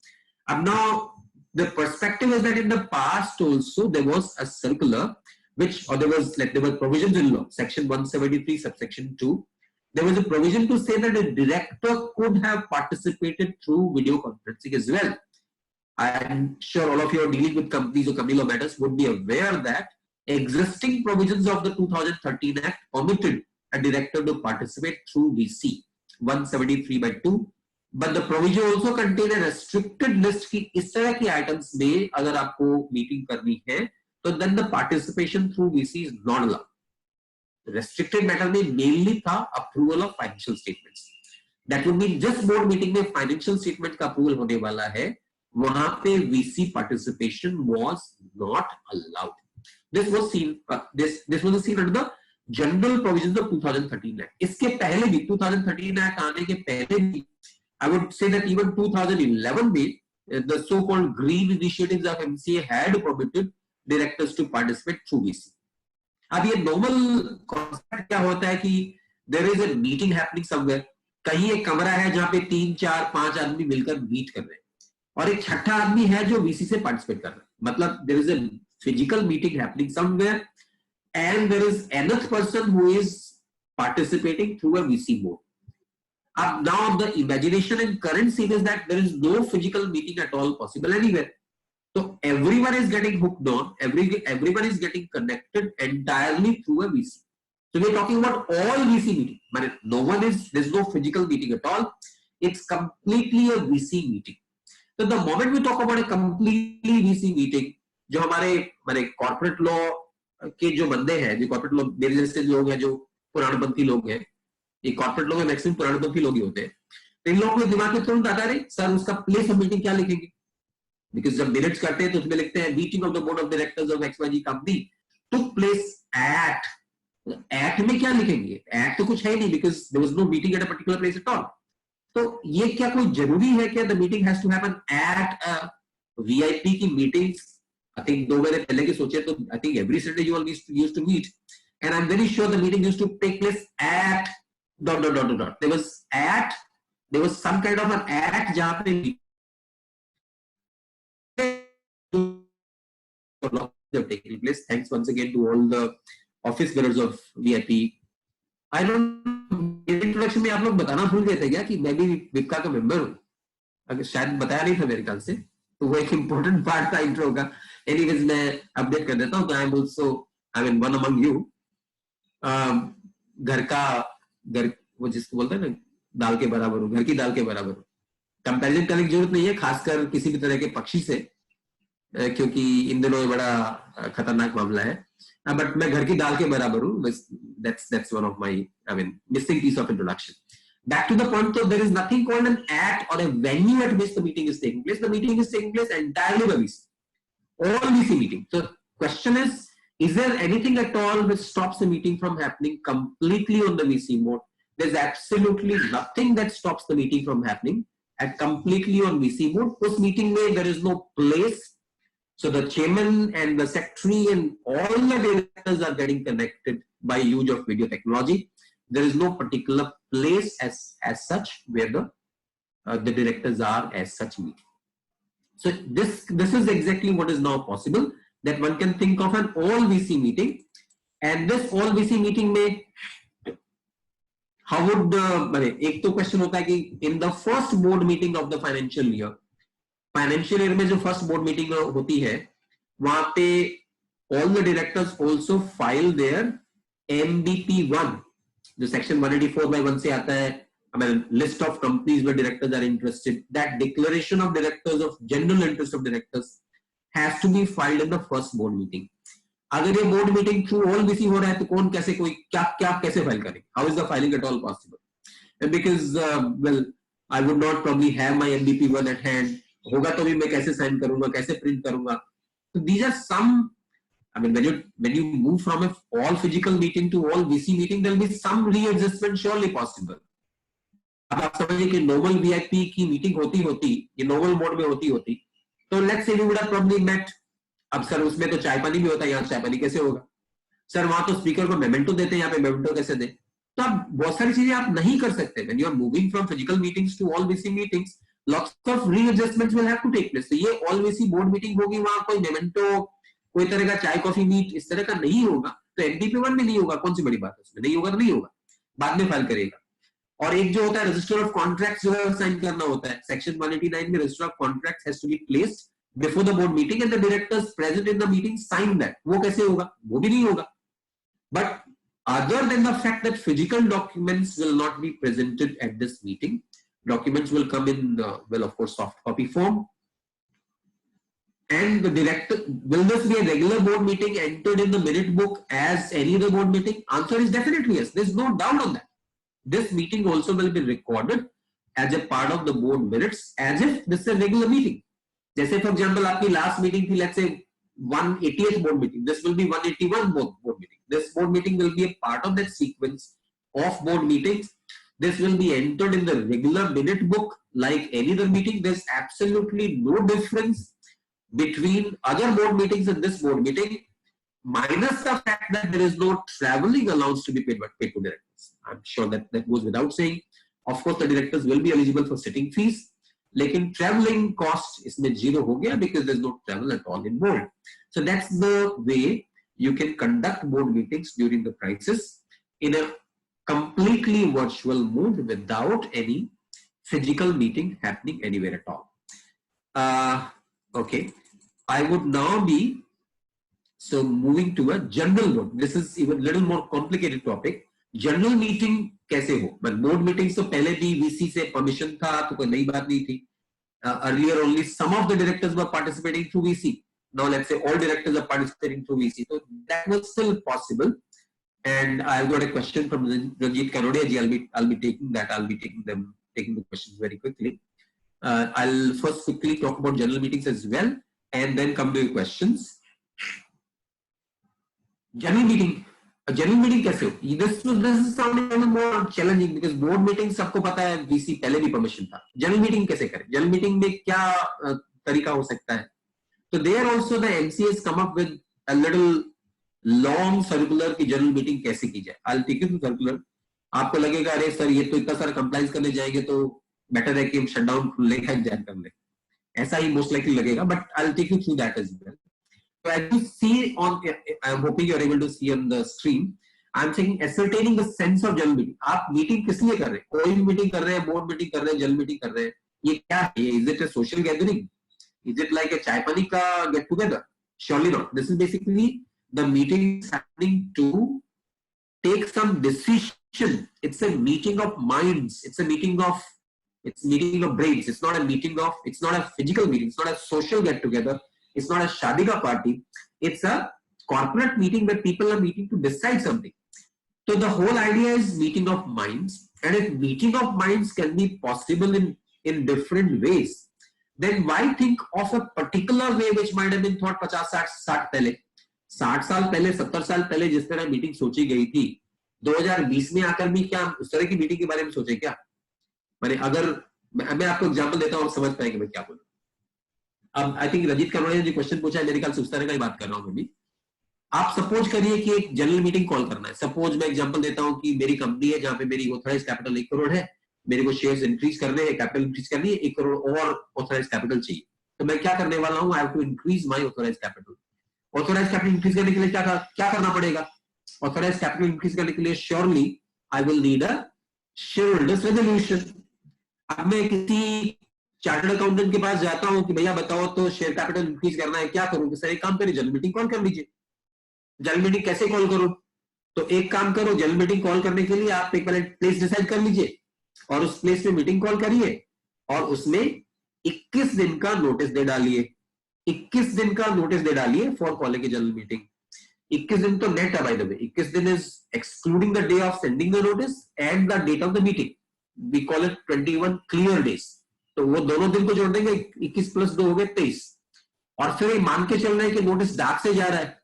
Now the perspective is that in the past also there was a circular which, or there were provisions in law, section 173 subsection 2. There was a provision to say that a director could have participated through video conferencing as well. I'm sure all of you are dealing with companies or company law matters would be aware that existing provisions of the 2013 Act permitted a director to participate through VC 173/2, but the provision also contained a restricted list कि इस तरह की items में अगर आपको meeting करनी है तो then the participation through VC is not allowed. Restricted matter में mainly था approval of financial statements. That would mean just board meeting में financial statement का approval होने वाला है, वहां पे VC participation was not allowed. This was seen under the general provisions of 2013 Act. इसके पहले भी 2013 Act आने के पहले भी, I would say that even 2011 में the so-called green initiatives of MCA had permitted directors to participate through VC. अब ये normal concept क्या होता है कि there is a meeting happening somewhere, कहीं एक कमरा है जहाँ पे 3, 4, 5 आदमी मिलकर meet कर रहे हैं और एक छठा आदमी है जो VC से participate कर रहा है. मतलब there is a physical meeting happening somewhere and there is another person who is participating through a VC board. Now the imagination and current scene is that there is no physical meeting at all possible anywhere. So everyone is getting hooked on, everyone is getting connected entirely through a VC. So we're talking about all VC meeting. But there's no physical meeting at all. It's completely a VC meeting. So the moment we talk about a completely VC meeting, जो हमारे corporate law के जो बंदे हैं, जो corporate law मेरे जैसे लोग हैं, जो पुराणपंथी लोग हैं, ये corporate law में मैक्सिमम पुराणपंथी लोग ही होते हैं. तो इन लोगों के दिमाग में तुरंत आता है, सर उसका प्लेस ऑफ मीटिंग क्या लिखेंगे? बिकॉज जब मिनट्स करते हैं तो उसमें लिखते हैं meeting of the board of directors of XYZ company took place at में क्या लिखेंगे? एट तो कुछ है नहीं, because there was no meeting at a particular place at all. तो ये क्या कोई जरूरी है कि the meeting has to happen at a VIP की मीटिंग्स? आई थिंक 2 महीने पहले की सोचे तो I think every Saturday you all used to meet, and I am very sure the meeting used to take place at ... There was some kind of an at जहाँ पे taking place. Thanks once again to all the office bearers of VIP. I don't introduction में आप लोग बताना भूल गए थे क्या कि मैं भी विपका का मेंबर हूँ? अगर शायद बताया नहीं था मेरे ख्याल से, तो वो एक इम्पोर्टेंट पार्ट था इंट्रो का. एनीवेज मैं अपडेट कर देता हूँ. I am also one among you. घर वो जिसको बोलते हैं ना, दाल के बराबर हो, घर की दाल के बराबर हो. कंपैरिजन करने की जरूरत नहीं है, खासकर किसी भी तरह के पक्षी से, क्योंकि इन दिनों ये बड़ा खतरनाक मामला है. बट मैं घर की दाल के बराबर हूँ. That's one of my missing piece of introduction. Back to the point, so there is nothing called an at or a venue at which the meeting is taking place. The meeting is taking place entirely by VC. All VC meetings. So question is there anything at all which stops the meeting from happening completely on the VC mode? There's absolutely nothing that stops the meeting from happening at completely on VC mode. Uss meeting mein there is no place. So the chairman and the secretary and all the directors are getting connected by use of video technology. There is no particular place as such where the directors are as such meeting. So this is exactly what is now possible, that one can think of an all VC meeting, and this all VC meeting में how would एक तो question होता है कि in the first board meeting of the financial year में जो first board meeting होती है, वहां पे all the directors also file there MBP1, जो सेक्शन 184/1 से आता है. List of companies where directors are interested, that declaration of directors of general interest of directors has to be filed in the first board meeting. अगर ये board meeting through all VC हो रहा है तो कौन कैसे कोई क्या कैसे फाइल करेगा? How is the filing at all possible? Because well I would not probably have my MBP1 eight hand. होगा तो भी मैं कैसे साइन करूंगा, कैसे प्रिंट करूंगा? तो these are some, when you move from a all physical meeting to all VC meeting, there will be some readjustment surely possible. अब आप समझिए कि नॉर्मल VIP की मीटिंग होती ये नॉर्मल मोड में होती तो let's say we would have probably met. अब सर उसमें तो चाय पानी भी होता है, यहाँ चाय पानी कैसे होगा? सर वहां तो स्पीकर को मेमेंटो देते हैं, यहाँ पे मेमेंटो कैसे दे? तो आप बहुत सारी चीजें आप नहीं कर सकते. When you are moving from physical meetings to all VC meetings, lots of readjustments will have to take place. तो ये all VC board meeting होगी, वहां कोई मेमेंटो, कोई तरह का चाय कॉफी मीट इस तरह का नहीं होगा. तो MBP1 में नहीं होगा, कौन सी बड़ी बात है उसमें? नहीं होगा तो नहीं होगा, बाद में फाइल करेगा. और एक जो होता है रजिस्टर ऑफ कॉन्ट्रैक्ट्स जो है साइन करना होता है. सेक्शन 189 में register of contracts has to be placed before the board meeting and the directors present in the meeting sign that. वो कैसे होगा? वो भी नहीं होगा. But other than the fact that physical documents will not be presented at this meeting, documents will come in well, of course, soft copy form. And the director, will this be a regular board meeting entered in the minute book as any other board meeting? Answer is definitely yes. There's no doubt on that. This meeting also will be recorded as a part of the board minutes as if this is a regular meeting. जैसे for example आपकी last meeting थी, let's say 180th board meeting, this will be 181 board meeting. This board meeting will be a part of that sequence of board meetings. This will be entered in the regular minute book like any other meeting. There's absolutely no difference between other board meetings and this board meeting, minus the fact that there is no traveling allowance to be paid to directors. I'm sure that goes without saying. Of course, the directors will be eligible for sitting fees. लेकिन traveling cost इसमें zero हो गया because there's no travel at all involved. So that's the way you can conduct board meetings during the crisis in a completely virtual mode without any physical meeting happening anywhere at all. Okay, I would now be So moving to a general board. This is even little more complicated topic. General meeting कैसे हो? Board meeting तो पहले भी VC से permission था, तो कोई नई बात नहीं थी. Earlier only some of the directors were participating through VC. Now let's say all directors are participating through VC. So that was still possible. And I've got a question from Ranjit Kanodia ji. I'll be taking that. I'll be taking the questions very quickly. I'll first quickly talk about general meetings as well, and then come to your questions. General meeting कैसे हो? This is sounding even more challenging because board meeting सबको पता है VC पहले भी permission था. General meeting कैसे करें? General meeting में क्या तरीका हो सकता है? So there also the MCA has come up with a little long circular की general meeting कैसे की जाए. I'll take you through circular. आपको लगेगा अरे सर ये तो इतना सारा compliance करने जाएंगे तो better है कि हम shutdown लेकर एग्जाम कर लें. ऐसा ही most likely लगेगा, but I'll take you through that as well. So as you see on, I'm hoping you're able to see on the screen. I'm saying ascertaining the sense of general meeting. आप meeting किस लिए कर रहे हैं? कोई meeting कर रहे हैं, board meeting कर रहे हैं, general meeting कर रहे हैं. ये क्या है? Is it a social gathering? Is it like a chai pani ka get together? Surely not. This is basically the meeting happening to take some decision. It's a meeting of minds. It's a meeting of brains. It's not a physical meeting. It's not a social get together. It's not a shadika party. It's a corporate meeting where people are meeting to decide something. So the whole idea is meeting of minds, and if meeting of minds can be possible in different ways, then why think of a particular way which might have been thought 50-60 पहले, 60 साल पहले, 70 साल पहले जिस तरह meeting सोची गई थी, 2020 में आकर भी क्या उस तरह की मीटिंग के बारे में सोचे क्या? मैंने अगर मैं आपको एग्जांपल देता हूं और समझ पाएंगे मैं क्या बोलूं. अब आई थिंक रंजीत कनोडिया ने जो क्वेश्चन पूछा है मेरे ख्याल से उस तरह का ही बात कर रहा हूं मैं भी. आप सपोज करिए कि एक जनरल मीटिंग कॉल करना है. सपोज मैं एग्जांपल देता हूं कि मेरी कंपनी है जहां पे मेरी ऑथराइज कैपिटल 1 करोड़ है, मेरे को शेयर्स इंक्रीज करने हैं, कैपिटल इंक्रीज करनी है, 1 करोड़ और ऑथराइज कैपिटल चाहिए. तो मैं क्या करने वाला हूं? I have to increase my authorise capital. Authorise capital increase करने के लिए क्या करना पड़ेगा? ऑथराइज कैपिटल इंक्रीज करने के लिए surely I will need a shareholders resolution. अब मैं किसी चार्टर्ड अकाउंटेंट के पास जाता हूं कि भैया बताओ तो शेयर कैपिटल इंक्रीज करना है, क्या करूं? सर एक काम करिए, जनरल मीटिंग कॉल कर लीजिए. जनरल मीटिंग कैसे कॉल करूं? तो एक काम करो, जनरल मीटिंग कॉल करने के लिए आप एक पहले प्लेस डिसाइड कर लीजिए और उस प्लेस में मीटिंग कॉल करिए और उसमें 21 दिन का नोटिस दे डालिए. 21 दिन का नोटिस दे डालिए for calling a general meeting. 21 दिन तो नेट है बाय द वे. 21 दिन is excluding the day of sending the notice and the date of the meeting. We call it 21 clear days. तो वो दोनों दिन को जोड़ देंगे, 21 + 2 हो गए 23. और फिर ये मान के चल रहे हैं कि नोटिस डाक से जा रहा है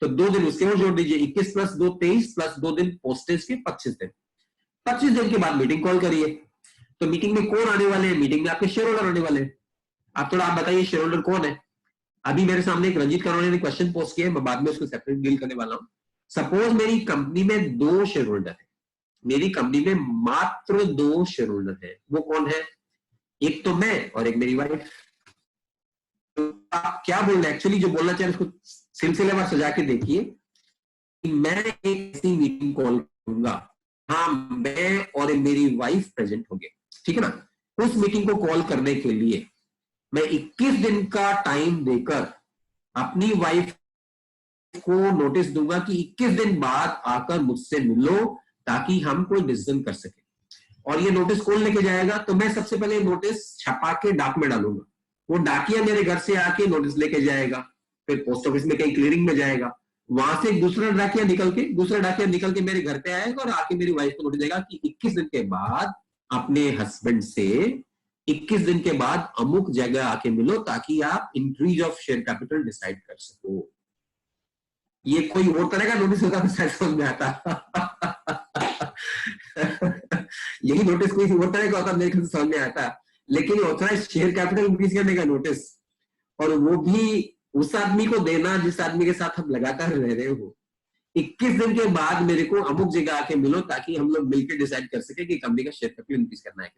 तो 2 दिन उसके और जोड़ दीजिए. 21 + 2 23 + 2 दिन पोस्टेज के 25 दिन. 25 दिन के बाद मीटिंग कॉल करिए. तो मीटिंग में कौन आने वाले हैं? मीटिंग में आपके शेयर होल्डर आने वाले हैं. आप बताइए शेयर होल्डर कौन है? अभी मेरे सामने एक रंजीत कनोडिया ने क्वेश्चन पोस्ट किया है, मैं बाद में उसको सेपरेट डील करने वाला हूं. सपोज मेरी कंपनी में 2 शेयर होल्डर है. मेरी कंपनी में मात्र 2 शेयर होल्डर है. वो कौन है? एक तो मैं और एक मेरी वाइफ. तो आप क्या बोल रहे हैं? एक्चुअली जो बोलना चाहिए उसको सिलसिलेवार सजा के देखिए कि मैं एक ऐसी मीटिंग कॉल करूंगा, हाँ मैं और मेरी वाइफ प्रेजेंट होंगे, ठीक है ना. उस मीटिंग को कॉल करने के लिए मैं 21 दिन का टाइम देकर अपनी वाइफ को नोटिस दूंगा कि 21 दिन बाद आकर मुझसे मिलो ताकि हम कोई डिसीजन कर सके. और ये नोटिस कौन लेके जाएगा? तो मैं सबसे पहले नोटिस छपा के डाक में डालूंगा. वो डाकिया मेरे घर से आके नोटिस लेके जाएगा, फिर पोस्ट ऑफिस में कहीं क्लियरिंग में जाएगा, वहां से दूसरा डाकिया निकल के मेरे घर पे आएगा और आके मेरी वाइफ को नोटिस देगा कि 21 दिन के बाद अपने हस्बैंड से 21 दिन के बाद अमुक जगह आके मिलो ताकि आप increase of share capital decide कर सको. ये कोई और तरह का नोटिस होता है समझ में आता. यही नोटिस कोई और तरह का होता मेरे ख्याल से समझ में आता. लेकिन ऑथराइज शेयर कैपिटल इंक्रीज करने का नोटिस, और वो भी उस आदमी को देना जिस आदमी के साथ हम लगातार रह रहे हो. 21 दिन के बाद मेरे को अमुक जगह आके मिलो ताकि हम लोग मिलकर डिसाइड कर सके कि कंपनी का शेयर कैपिटल इंक्रीज करना है.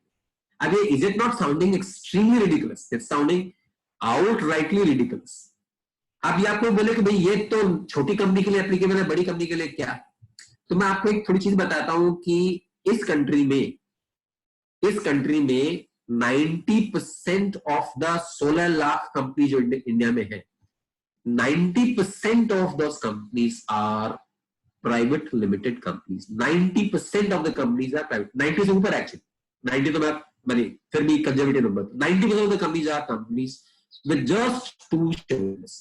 अब ये is it not sounding extremely ridiculous? It's sounding outrightly ridiculous. अब ये आपको बोले कि भाई ये तो छोटी कंपनी के लिए एप्लीकेबल है, बड़ी कंपनी के लिए क्या? तो मैं आपको एक थोड़ी चीज बताता हूं कि इस कंट्री में 90% ऑफ द 16 लाख कंपनी जो इंडिया में है, 90% of those companies are private limited companies. 90% of the companies are private. 90 से ऊपर actually. 90 तो मैं फिर भी conservative number. 90% of the companies are companies with just 2 shareholders.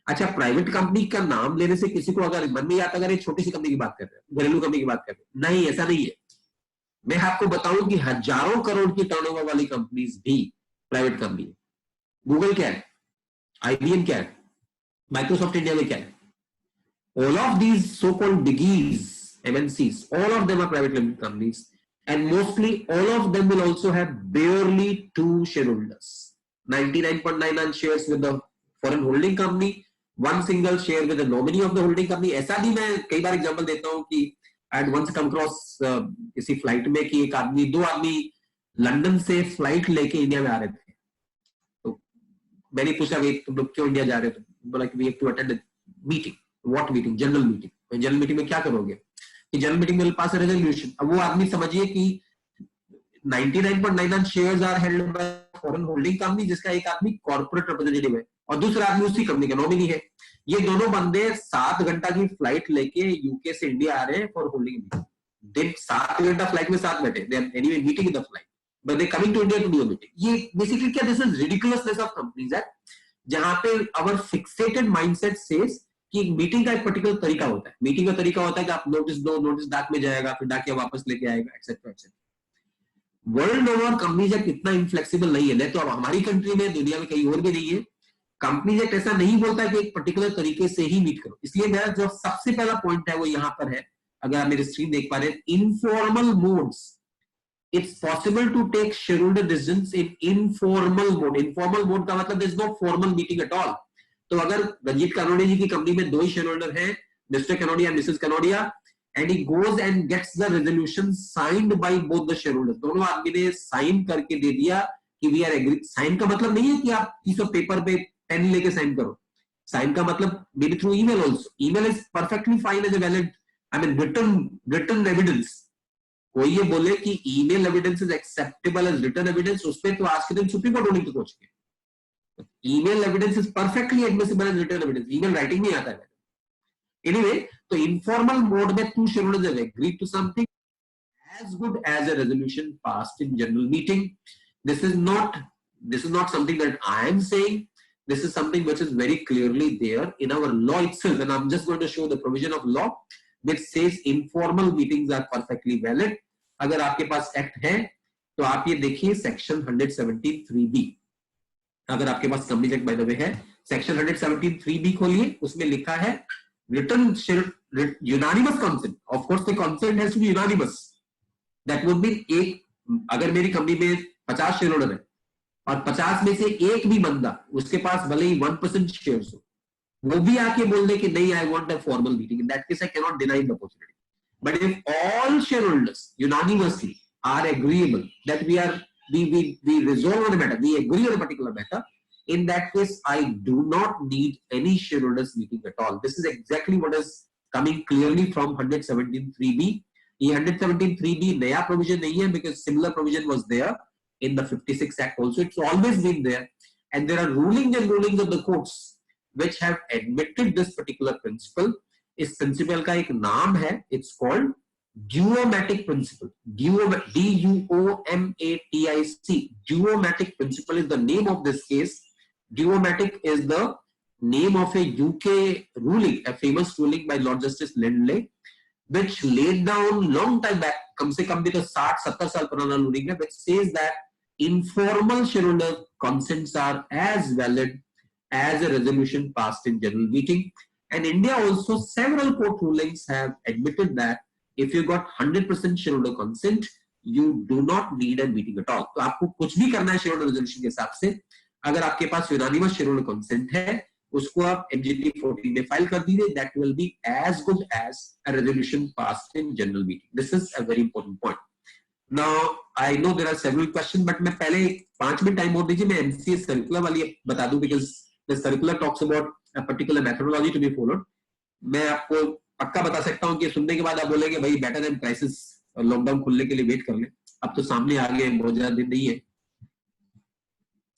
अच्छा, प्राइवेट कंपनी का नाम लेने से किसी को अगर मन में आता, अगर एक छोटी सी कंपनी की बात कर रहे हैं, घरेलू कंपनी की बात कर रहे हैं, नहीं, ऐसा नहीं है। मैं आपको बताऊं कि हजारों करोड़ की टर्नओवर वाली कंपनीज भी प्राइवेट कंपनी है। गूगल क्या है, IBM क्या है, माइक्रोसॉफ्ट इंडिया में क्या है, all of these so-called biggies, MNCs, all of them are private limited companies, and mostly all of them will also have barely 2 shareholders. 99.99 shares with the foreign holding company, 1 single share with the nominee of the holding company. ऐसा भी मैं कई बार example देता हूं कि I had once come across किसी flight में कि 2 आदमी लंदन से फ्लाइट लेके इंडिया में आ रहे थे। तो मैंने पूछा कि तुम लोग क्यों इंडिया जा रहे हो? तो बोला कि we have to attend a meeting. What meeting? General meeting. General meeting में क्या करोगे? कि जनरल मीटिंग में पास रेजोल्यूशन। अब वो आदमी समझिए कि 99.99 shares are held by foreign holding company, जिसका एक आदमी कॉर्पोरेट रिप्रेजेंटेटिव है और दूसरा आदमी उसी कंपनी का नॉमिनी है। ये दोनों बंदे 7 घंटा की फ्लाइट लेके यूके से इंडिया आ रहे हैं फॉर होल्डिंग मीटिंग। दिन 7 घंटा फ्लाइट में साथ बैठे, they are anyway meeting in the flight, but they coming to India to do a meeting. ये बेसिकली क्या, this is ridiculousness of companies है, जहां पे आवर फिक्सेटेड माइंडसेट सेज कि मीटिंग का एक पर्टिकुलर तरीका होता है। मीटिंग का तरीका होता है कि आप नोटिस दो, नोटिस डाक में जाएगा, फिर डाकिया वापस लेके आएगा, etcetera etcetera. World over companies act इतना इनफ्लेक्सिबल नहीं है, नहीं तो अब हमारी कंट्री में, दुनिया में कहीं और भी नहीं है। कंपनीज एक्ट ऐसा नहीं बोलता कि एक पर्टिकुलर तरीके से ही मीट करो। इसलिए मेरा जो सबसे पहला पॉइंट है वो यहां पर है, अगर आप मेरी स्क्रीन देख पा रहे हैं, informal modes. It's possible to take shareholder decisions in informal mode. Informal mode का मतलब there is no formal meeting at all. तो अगर रंजीत कनोडिया जी की कंपनी में 2 ही शेयर होल्डर हैं, Mr Kanodia, Mrs Kanodia, and he goes and gets the resolution signed by both the share holders, दोनों आदमी ने साइन करके दे दिया कि वी आर एग्री। साइन का मतलब नहीं है कि आप पीस ऑफ पेपर पे पेन लेके साइन करो। साइन का मतलब may be through email also. Email is perfectly fine as a valid, I mean written evidence. कोई ये बोले कि email evidence is acceptable as written evidence, उस पे तो आज के दिन सुप्रीम कोर्ट होने की पहुंच गए। Email evidence is perfectly admissible as written evidence. Email writing नहीं आता है। एनीवे, तो इनफॉर्मल मोड में 2 shareholders have agreed to something as good as a resolution passed in general meeting. This is not something that I am saying. This is something which is very clearly there in our law itself, and I'm just going to show the provision of law which says informal meetings are perfectly valid. अगर आपके पास act है तो आप ये देखिए section 117(3)(b। अगर आपके पास company act by the way है, सेक्शन 117(3)(b खोलिए, उसमें लिखा है written unanimous consent. Of course the consent has to be unanimous. That would mean अगर मेरी कंपनी में 50 शेयर होल्डर है और 50 में से एक भी बंदा, उसके पास भले ही 1% शेयर्स हो, वो भी आके बोल दे कि नहीं, I want a formal meeting, in that case I can not deny the opportunity. But if all share holders unanimously are agreeable that we resolve on a matter, we agree on a particular matter, in that case I do not need any shareholders meeting at all. This is exactly what is coming clearly from 117(3)(b. ये 117(3)(b) नया provision नहीं है, because similar provision was there in the 56 Act also. It's always been there, and there are rulings of the courts which have admitted this particular principle. इस principle का एक नाम है, it's called Duomatic principle. D-U-O-M-A-T-I-C. Duomatic principle is the name of this case. Duomatic is the name of a UK ruling, a famous ruling by Lord Justice Lindley, which laid down long time back, कम से कम भी तो 60-70 साल पुराना ruling है, which says that informal shareholder consents are as valid as a resolution passed in general meeting. And India also, several court rulings have admitted that if you got 100% shareholder consent, you do not need a meeting at all. तो आपको कुछ भी करना है shareholder resolution के हिसाब से, अगर आपके पास unanimous shareholder consent है, उसको आप MGT 14 में फाइल कर दीजिए, that will be as good as a resolution passed in general meeting. This is a very important point. Now I know there are several questions, but मैं पहले 5 minute time और दीजिए, मैं MCA circular वाली बता दूं, because the circular talks about a particular methodology to be followed. मैं आपको पक्का बता सकता हूं कि सुनने के बाद आप बोलेंगे भाई बेटर देन क्राइसिस और लॉकडाउन खुलने के लिए वेट कर ले। अब तो सामने आ गए, बहुत ज्यादा दिन नहीं है।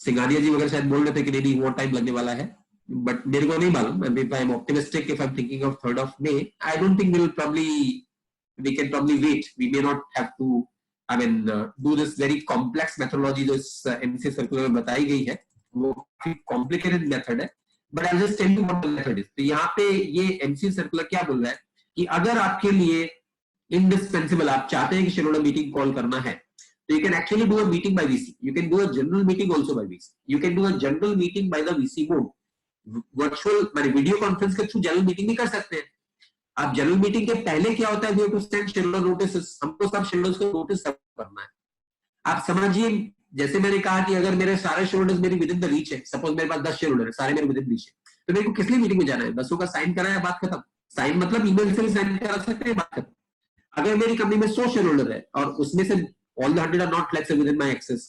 सिंघानिया जी वगैरह शायद बोल रहे थे कि नहीं, वो टाइम लगने वाला है, but मेरे को नहीं मालूम. If I'm optimistic, if I'm thinking of 3rd of May, I don't think we can probably wait. We may not have to, I mean, do this very complex methodology जो इस MCA circular में बताई गई है, वो काफी complicated method है. But I'll just tell you what the method is. तो यहाँ पे ये MCA circular क्या बोल रहा है कि अगर आपके लिए indispensable, आप चाहते हैं कि shareholder meeting call करना है, so you can actually do a meeting by VC. You can do a general meeting also by VC. You can do a general meeting by the VC mode. Virtual, माने video conference के through general meeting भी कर सकते हैं. आप general meeting के पहले क्या होता है, we have to send shareholder notice. हमको सब शेयरहोल्डर्स को नोटिस करना है. आप समझिए, जैसे मैंने कहा कि अगर मेरे सारे शेयरहोल्डर्स मेरी विद इन द रीच है, सपोज मेरे पास 10 शेयरहोल्डर है, सारे मेरे विद इन रीच है, तो मेरे को किस लिए मीटिंग में जाना है? 10 का साइन करा है, बात खत्म. साइन मतलब ईमेल से भी साइन करा सकते हैं, बात खत्म. अगर मेरी कंपनी में 100 शेयरहोल्डर है और उसमें से all the 100 are not, let's say, within my access.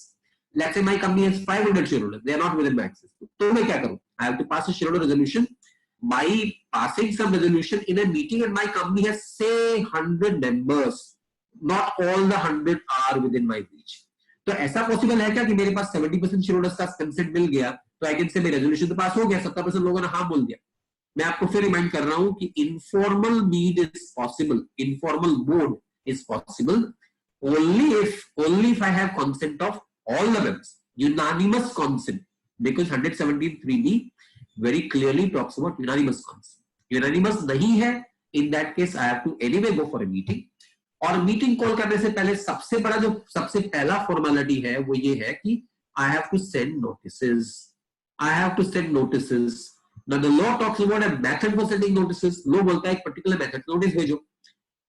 Let's say my company has 500 shareholders, they are not within my access. तो मैं क्या करूं? I have to pass a shareholder resolution. By passing some resolution in a meeting, and my company has say 100 members, not all the 100 are within my reach. तो ऐसा possible है क्या कि मेरे पास 70% शेयरहोल्डर्स का कंसेंट मिल गया, तो आई कैन से मेरा रेजोल्यूशन तो पास हो गया, 70% लोगों ने हाँ बोल दिया. मैं आपको फिर रिमाइंड कर रहा हूं कि informal meet is possible, informal board is possible only if I have consent of all the members, unanimous consent, because 117(3)(b very clearly talks about unanimous consent. Unanimous नहीं है, in that case I have to anyway go for a meeting. और meeting call करने से पहले सबसे बड़ा जो सबसे पहला फॉर्मेलिटी है वो ये है कि I have to send notices. I have to send notices. Now the law talks about a method for sending notices. law बोलता है एक particular method, notice भेजो.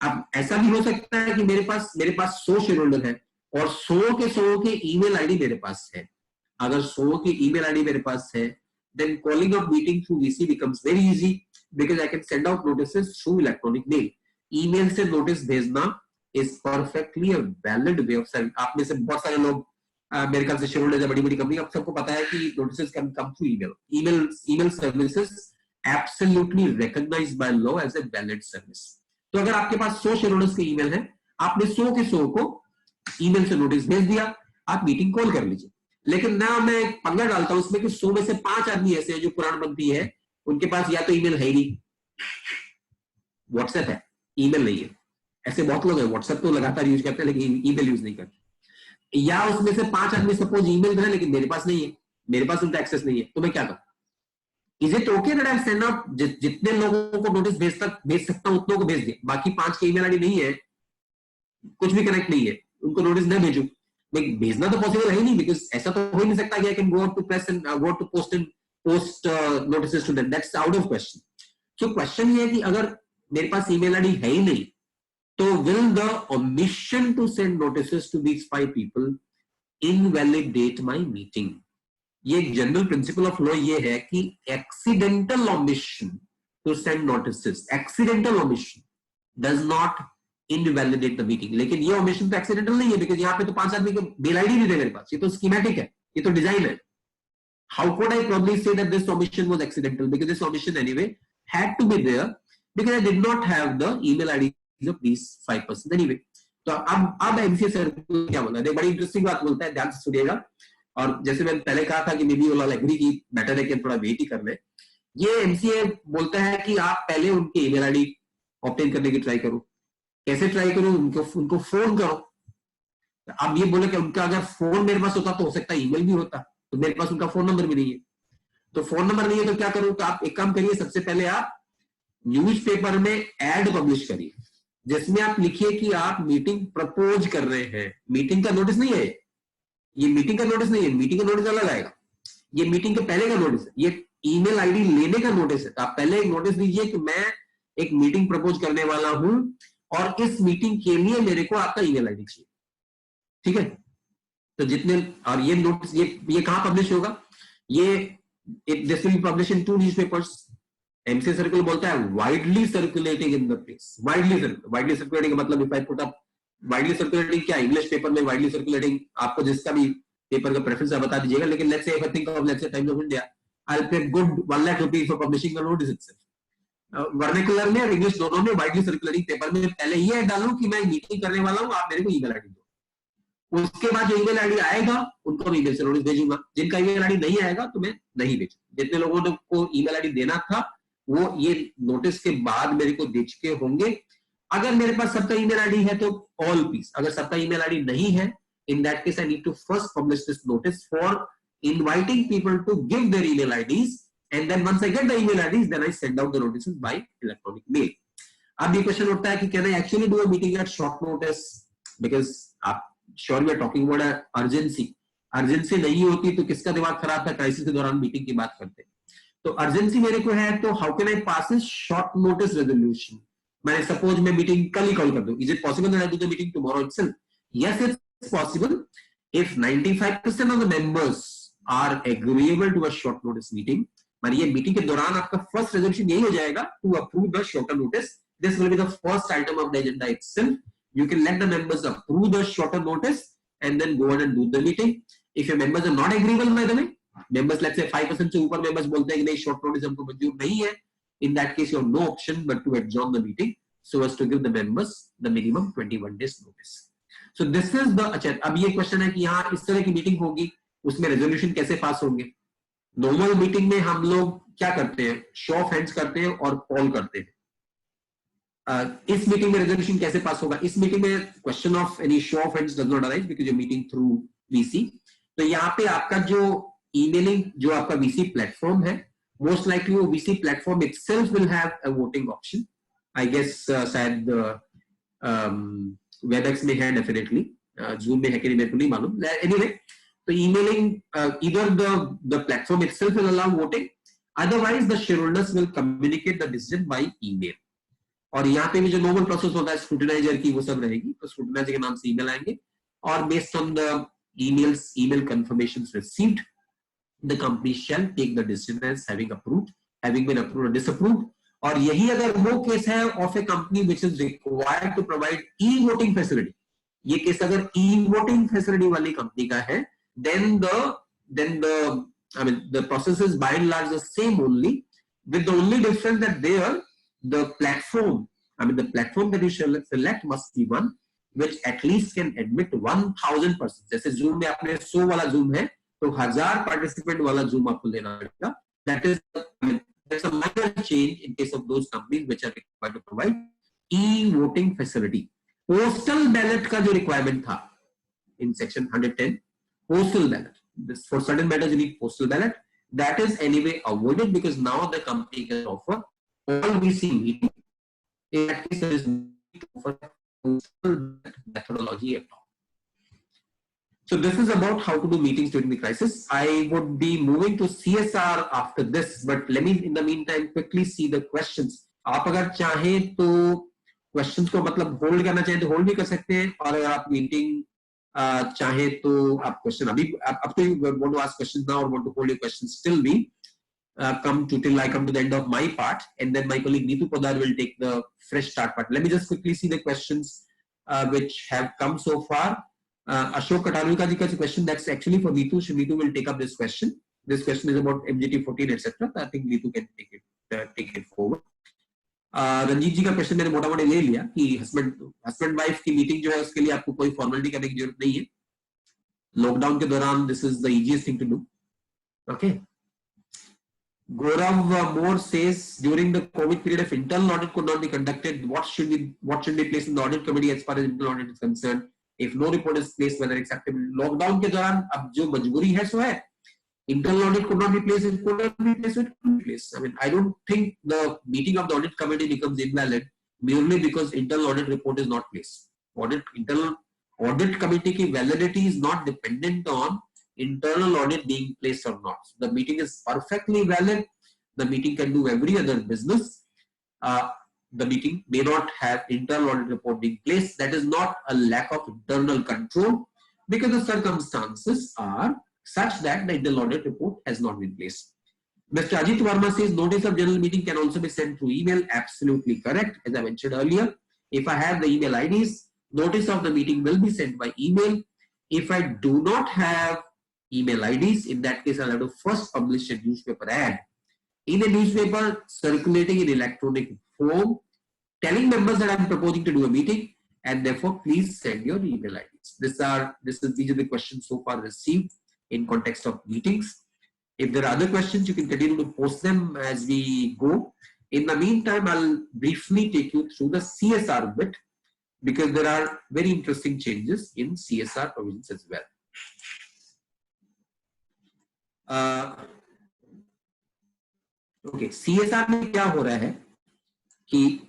अब ऐसा भी हो सकता है कि मेरे पास 100 शेयरहोल्डर है और 100 के ईमेल आईडी मेरे पास है. अगर 100 के ईमेल आईडी मेरे पास है, then calling of meeting through VC becomes very easy because I can send out notices through electronic mail. Email से नोटिस भेजना is perfectly a valid way of sending. आप में से बहुत सारे लोग मेरे ख्याल से शेयरहोल्डर है बड़ी-बड़ी कंपनी, आप सबको पता है कि notices can come through email. Email services absolutely recognized by law as a valid service. तो अगर आपके पास 100 शेयरहोल्डर्स के ईमेल हैं, आपने 100 के 100 को ईमेल से नोटिस भेज दिया, आप मीटिंग कॉल कर लीजिए. लेकिन ना मैं पंगा डालता हूं उसमें कि 100 में से 5 आदमी ऐसे हैं जो पुराणपंथी है, उनके पास या तो ईमेल है ही नहीं, व्हाट्सएप है, ईमेल नहीं है. ऐसे बहुत लोग हैं, व्हाट्सएप तो लगातार यूज करते हैं लेकिन ईमेल यूज नहीं करते. या उसमें से 5 आदमी सपोज ईमेल है लेकिन मेरे पास नहीं है, मेरे पास उनका एक्सेस नहीं है, तो मैं क्या करूं? Is it okay that I send out जितने लोगों को नोटिस भेज सकता हूं उतनों को भेज दिया, बाकी 5 के ईमेल आईडी नहीं है, कुछ भी कनेक्ट नहीं है, उनको नोटिस न भेजूं? लेकिन भेजना तो पॉसिबल है ही नहीं, बिकॉज ऐसा तो हो ही नहीं सकता कि I can go out to press and go out to post notices to them. That's out of question. So question ये है कि अगर मेरे पास ईमेल आईडी है ही नहीं, तो will the omission to send notices to these 5 people invalidate my meeting? ये एक जनरल प्रिंसिपल ऑफ लॉ ये है कि accidental omission to send notices, accidental omission does not invalidate the meeting. लेकिन ये ओमिशन तो एक्सीडेंटल नहीं है, बिकॉज यहाँ पे तो 5 आदमी के मेल आईडी नहीं थे मेरे पास, ये तो स्कीमेटिक है, ये तो डिजाइन है. How could I probably say that this omission was accidental? Because this omission anyway had to be there because I did not have the email IDs of these 5% anyway. तो अब MCA sir क्या बोला है, बड़ी interesting बात बोलता है, ध्यान से सुनिएगा. और जैसे मैंने पहले कहा था कि मे बी वो एग्री की बेटर है कि थोड़ा वेट ही कर ले. ये एमसीए बोलता है कि आप पहले उनके ईमेल आईडी ऑब्टेन करने की ट्राई करो. कैसे ट्राई करो? उनको फोन करो. अब ये बोले कि उनका अगर फोन मेरे पास होता तो हो सकता है ईमेल भी होता, तो मेरे पास उनका फोन नंबर भी नहीं है. तो फोन नंबर नहीं है तो क्या करूं? तो आप एक काम करिए, सबसे पहले आप न्यूज़पेपर में एड पब्लिश करिए जिसमें आप लिखिए कि आप मीटिंग प्रपोज कर रहे हैं. मीटिंग का नोटिस नहीं है ये, मीटिंग का नोटिस नहीं है, मीटिंग का नोटिस अलग आएगा. ये मीटिंग के पहले का नोटिस है, ये ईमेल आईडी लेने का नोटिस है. तो आप पहले एक नोटिस दीजिए कि मैं एक मीटिंग प्रपोज करने वाला हूं और इस मीटिंग के लिए मेरे को आपका ईमेल आईडी चाहिए. ठीक है? तो जितने, और ये नोटिस ये कहां पब्लिश होगा? ये this will be publish in 2 newspapers. MCA circular बोलता है widely circulating in the place. Widely circulating का मतलब if I put up widely circulating, क्या इंग्लिश पेपर में वाइडली सर्कुलेटिंग, आपको जिसका भी पेपर का प्रेफरेंस है बता दीजिएगा. लेकिन let's say if I think of let's say times of India, I will pay good 1 lakh rupees for publishing the notice itself. Vernacular में और इंग्लिश दोनों में वाइडली सर्कुलेटिंग पेपर में पहले ये डालूं कि मैं मीटिंग करने वाला हूं, आप मेरे को ईमेल आईडी दो. उसके बाद जो ईमेल आईडी आएगा उनको मैं ईमेल से नोटिस भेजूंगा, जिनका ईमेल आईडी नहीं आएगा तो मैं नहीं भेजूंगा। जितने लोगों को ईमेल आईडी देना था वो ये नोटिस के बाद मेरे को दे चुके होंगे। अगर मेरे पास सबका ईमेल आईडी है तो ऑल प्लीज, अगर सबका ईमेल आईडी नहीं है, in that case I need to first publish this notice for inviting people to give their email IDs, and then once I get the email IDs then I send out the notices by electronic mail. अब ये question उठता है कि can I actually do a meeting at short notice, because आप sure we are talking about urgency नहीं होती तो किसका दिमाग खराब था, क्राइसिस के दौरान मीटिंग की बात करते हैं। तो अर्जेंसी मेरे को है तो how can I pass this short notice resolution. मैंने सपोज मैं मीटिंग कल ही कॉल कर दूं, is it possible that I do the meeting tomorrow itself? Yes it's possible if 95% of the members are agreeable to a short notice meeting। माने ये meeting के दौरान आपका फर्स्ट रेजोल्यूशन यही हो जाएगा to approve the shorter notice। This will be the first item of the agenda itself। You can let the members approve the shorter notice and then go ahead and do the meeting। If your members are not agreeable, by the way, members let's say 5% से ऊपर members बोलते हैं कि नहीं short notice हमको मंजूर नहीं है, in that case you have no option but to adjourn the meeting so as to give the members the minimum 21 days notice। So this is the, अच्छा अब ये क्वेश्चन है कि यहाँ इस तरह की मीटिंग होगी उसमें रेजोल्यूशन कैसे पास होंगे। नॉर्मल मीटिंग में हम लोग क्या करते हैं, शो ऑफ हैंड्स करते हैं और कॉल करते हैं। इस मीटिंग में रेजोल्यूशन कैसे पास होगा? इस मीटिंग में question of any show of hands does not arise because you meeting through VC. तो यहाँ पे आपका जो ईमेलिंग जो आपका वीसी प्लेटफॉर्म है, मोस्ट लाइकली वो VC platform itself will have a voting option. I guess शायद वेबएक्स में है डेफिनेटली, जूम में है कि नहीं मेरे को नहीं मालूम। एनीवे, तो emailing either the platform itself will allow voting, otherwise the shareholders will communicate the decision by email। और यहाँ पे भी जो नॉर्मल प्रोसेस होता है स्क्रूटिनाइजर की वो सब रहेगी, तो स्क्रूटिनाइजर के नाम से ईमेल आएंगे और based on the email confirmations received the company shall take the decision as having been approved or disapproved। और यही अगर वो केस है of A company which is required to provide e-voting facility, ये केस अगर e-voting facility वाली company का है, then the process is by and large the same only, with the only difference that there the platform that you shall select must be one which at least can admit 1000 persons। जैसे zoom में आपने 100 वाला zoom है तो 1000 participant वाला zoom आपको लेना पड़ेगा। that is there's a minor change in case of those companies which are required to provide e-voting facility। postal ballot का जो requirement था in section 110, postal ballot, this for certain matters you need postal ballot, that is anyway avoided because now the company can offer all VC meeting। In that case there is no need to offer postal methodology at all। So this is about how to do meetings during the crisis। I would be moving to CSR after this, but let me in the meantime quickly see the questions। आप अगर चाहें तो questions को मतलब hold करना चाहें तो hold भी कर सकते हैं, और अगर आप मीटिंग चाहे तो आप क्वेश्चन अभी up to you want to ask questions now or want to hold your questions till we come to the end of my part, and then my colleague Neetu Poddar will take the fresh start part। Let me just quickly see the questions which have come so far। Ashok Katarulka ji ka question, that's actually for Neetu, so Neetu will take up this question। This question is about MGT14 etc, I think Neetu can take it forward। Ranjit जी का question मैंने मोटा मोटा ले लिया कि husband wife की meeting जो है उसके लिए आपको कोई फॉर्मेलिटी करने की जरूरत नहीं है। लॉकडाउन के दौरान this is the easiest thing to do. Okay, Gaurav Moore says during the COVID period if internal audit could not be conducted, what should be placed in the audit committee as far as internal audit is concerned? If no report is placed, whether acceptable। Lockdown के दौरान अब जो मजबूरी है सो है, internal audit could not be placed, it could not be placed, it could be placed। I mean, I don't think the meeting of the audit committee becomes invalid merely because internal audit report is not placed। Internal audit committee की validity is not dependent on internal audit being placed or not। The meeting is perfectly valid, the meeting can do every other business। The meeting may not have internal audit report being placed, that is not a lack of internal control because the circumstances are such that the internal audit report has not been placed। Mr. Ajit Verma says notice of general meeting can also be sent through email। Absolutely correct, as I mentioned earlier, if I have the email IDs, notice of the meeting will be sent by email। If I do not have email IDs, in that case I'll have to first publish a newspaper ad in a newspaper circulating in electronic form telling members that I'm proposing to do a meeting, and therefore please send your email IDs. These are the questions so far received in context of meetings. If there are other questions, you can continue to post them as we go. In the meantime, I'll briefly take you through the CSR bit, because there are very interesting changes in CSR provisions as well. Okay, CSR में क्या हो रहा है कि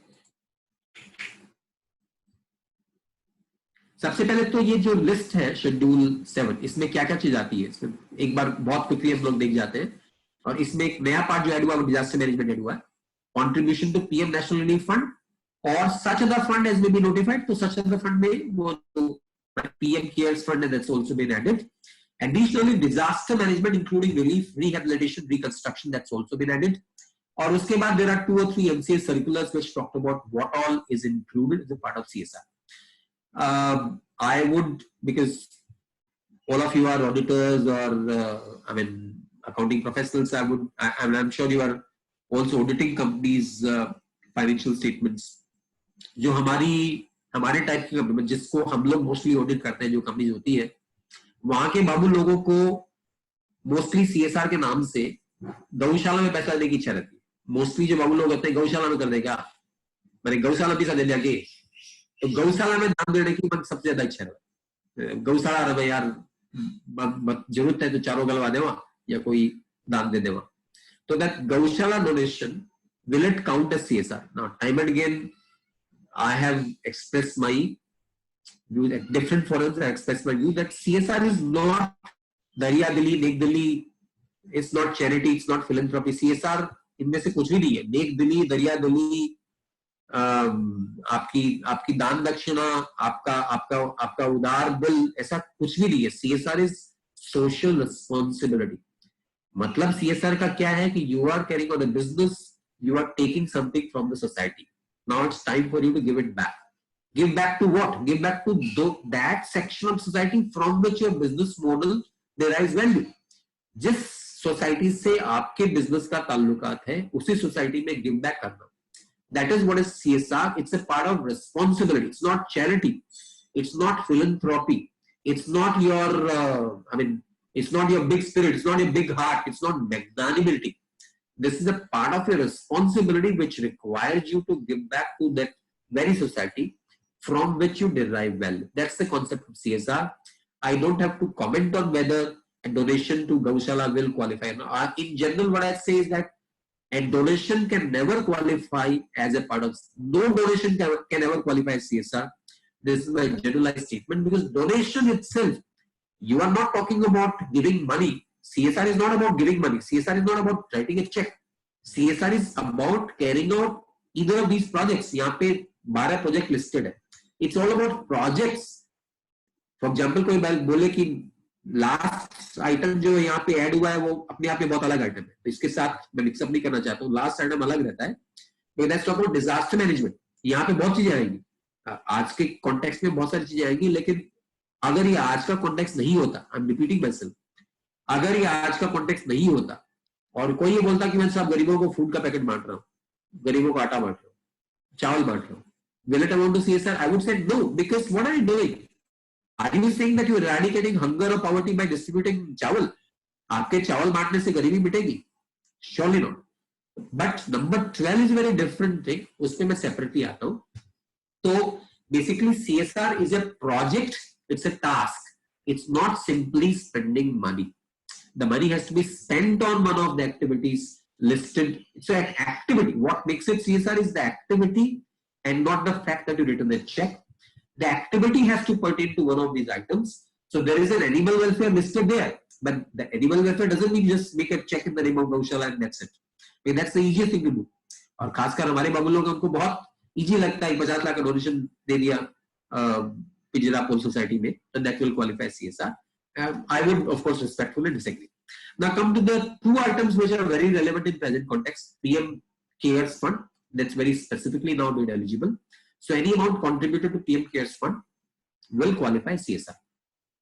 सबसे पहले तो ये जो लिस्ट है शेड्यूल 7, इसमें क्या क्या चीज आती है, इसमें एक बार बहुत क्विकली हम लोग देख जाते हैं. और इसमें एक नया पार्ट जो ऐड हुआ वो डिजास्टर मैनेजमेंट ऐड हुआ है. Contribution to PM national relief fund और such other fund as may be notified. तो सच अदर फंड में वो PM cares fund that's also been added. Additionally, disaster management including relief, rehabilitation, reconstruction, that's also been added. और उसके बाद there are 2 or 3 MCA circulars which talked about what all is included as a part of CSR. I would, because all of you are auditors or accounting professionals, I'm sure you are also auditing companies financial statements. जो हमारे type की company जिसको हम लोग mostly audit करते हैं, जो companies होती है, वहां के बाबू लोगों को मोस्टली सीएसआर के नाम से गौशाला में पैसा देने की इच्छा रहती है. मोस्टली जो बाबू लोग होते हैं गौशाला में कर देगा, मैंने गौशाला पैसा दे दिया कि तो गौशाला में दान देने की सबसे ज्यादा इच्छा है. गौशाला रहे यार, जरूरत है तो चारों गलवा देवा या कोई दान दे देवा. तो दैट गौशाला donation will it count as CSR? Now, time and again, I have expressed my view at different forums. I expressed my view that CSR is not Darya Dili, Nek Dili. It's not charity. It's not philanthropy. CSR इनमें से कुछ भी नहीं है. नेक दिली, दरिया दिली, आपकी दान दक्षिणा, आपका उदार दिल, ऐसा कुछ भी नहीं है. CSR is social responsibility. मतलब CSR का क्या है कि you are carrying on a business, you are taking something from the society. Now it's time for you to give it back. Give back to what? Give back to that section of society from which your business model derives value. जिस society से आपके business का ताल्लुकात है, उसी society में give back करना. That is what is CSR. It's a part of responsibility. It's not charity. It's not philanthropy. It's not your, it's not your big spirit. It's not your big heart. It's not magnanimity. This is a part of your responsibility which requires you to give back to that very society from which you derive value. That's the concept of CSR. I don't have to comment on whether a donation to Gaushala will qualify. In general, what I say is that a donation can never qualify as a part of, no donation can ever qualify as CSR. This is my generalized statement, because donation itself, you are not talking about giving money. CSR is not about giving money. CSR is not about writing a check. CSR is about carrying out either of these projects. यहाँ पे 12 project listed है. It's all about projects. For example, कोई बोले कि last item जो यहाँ पे add हुआ है वो अपने आप में बहुत अलग आइटम है, तो इसके साथ मैं मिक्सअप नहीं करना चाहता हूँ. लास्ट आइटम अलग रहता है. Let's talk about disaster management. यहाँ पे बहुत चीजें आएंगी, आज के कॉन्टेक्स्ट में बहुत सारी चीजें आएंगी. लेकिन अगर ये आज का कॉन्टेक्स्ट नहीं होता, I am repeating my self, अगर ये आज का कॉन्टेक्स्ट नहीं होता और कोई ये बोलता कि मैं सब गरीबों को फूड का पैकेट बांट रहा हूँ, गरीबों को आटा बांट रहा हूँ, चावल बांट रहा हूँ, will it amount to CSR? I would say no, because what are you doing? Are you saying that you are eradicating hunger or poverty by distributing चावल? आपके चावल बांटने से गरीबी मिटेगी? Surely not. But number 12 is a very different thing. उसमें मैं separately आता हूँ. तो basically CSR is a project. It's a task. It's not simply spending money. The money has to be spent on one of the activities listed. So an activity. What makes it CSR is the activity and not the fact that you written a check. The activity has to pertain to one of these items. So there is an animal welfare listed there, but the animal welfare doesn't mean just make a check in the name of Gaushala and that's it. Okay, that's the easiest thing to do. और खासकर हमारे बाबू लोग हमको बहुत easy लगता है 50 लाख का donation दे दिया पिंजरा पोल सोसाइटी में, then that will qualify CSR. I would of course respectfully disagree. Now come to the 2 items which are very relevant in present context. PM Cares Fund, that's very specifically now made eligible. So any amount contributed to PM Cares Fund will qualify CSR.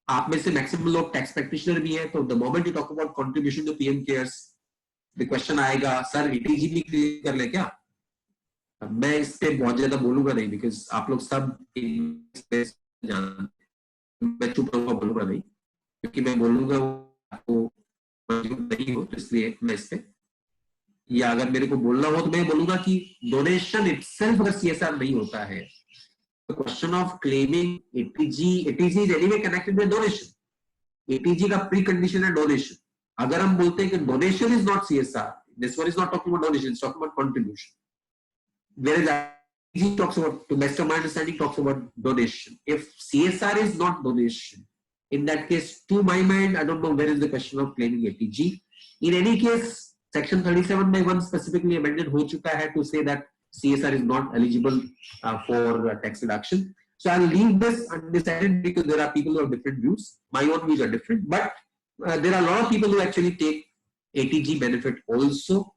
आप में से maximum लोग tax practitioner भी हैं, तो the moment you talk about contribution to PM Cares, the question आएगा, sir ATG भी कर ले क्या? मैं इस पे बहुत ज्यादा बोलूंगा नहीं, बिकॉज आप लोग सब जानते, मैं चुप रहूंगा, बोलूंगा नहीं, क्योंकि मैं बोलूंगा आपको मंजूर नहीं हो, तो इसलिए मैं इस पे, या अगर मेरे को बोलना हो तो मैं बोलूंगा कि डोनेशन इटसेल्फ अगर सीएसआर नहीं होता है, the question of claiming ATG is anyway connected with donation. ATG का precondition है donation. अगर हम बोलते हैं कि donation is not CSR, this one is not talking about donation, it's talking about contribution. Whereas ATG talks about, to best of my understanding, talks about donation. If CSR is not donation, in that case, to my mind, I don't know where is the question of claiming ATG. In any case, Section 37/1 specifically amended हो चुका है to say that CSR is not eligible for tax reduction. So I'll leave this undecided because there are people who have different views. My own views are different, but there are a lot of people who actually take ATG benefit also,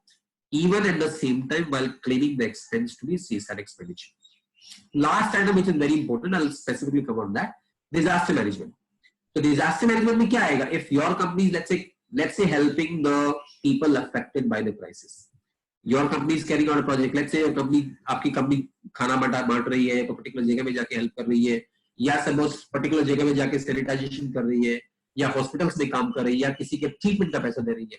even at the same time while claiming the expense to be CSR expenditure. Last item which is very important, I'll specifically cover on that, disaster management. So disaster management में क्या आएगा? If your company is let's say helping the people affected by the crisis. Your company is carrying out a project. Let's say your company, आपकी company खाना बांट रही है, एक particular जगह में जाके हेल्प कर रही है, या सपोज पर्टिकुलर जगह में जाके सैनिटाइजेशन कर रही है, या हॉस्पिटल्स में काम कर रही है, या किसी के ट्रीटमेंट का पैसा दे रही है.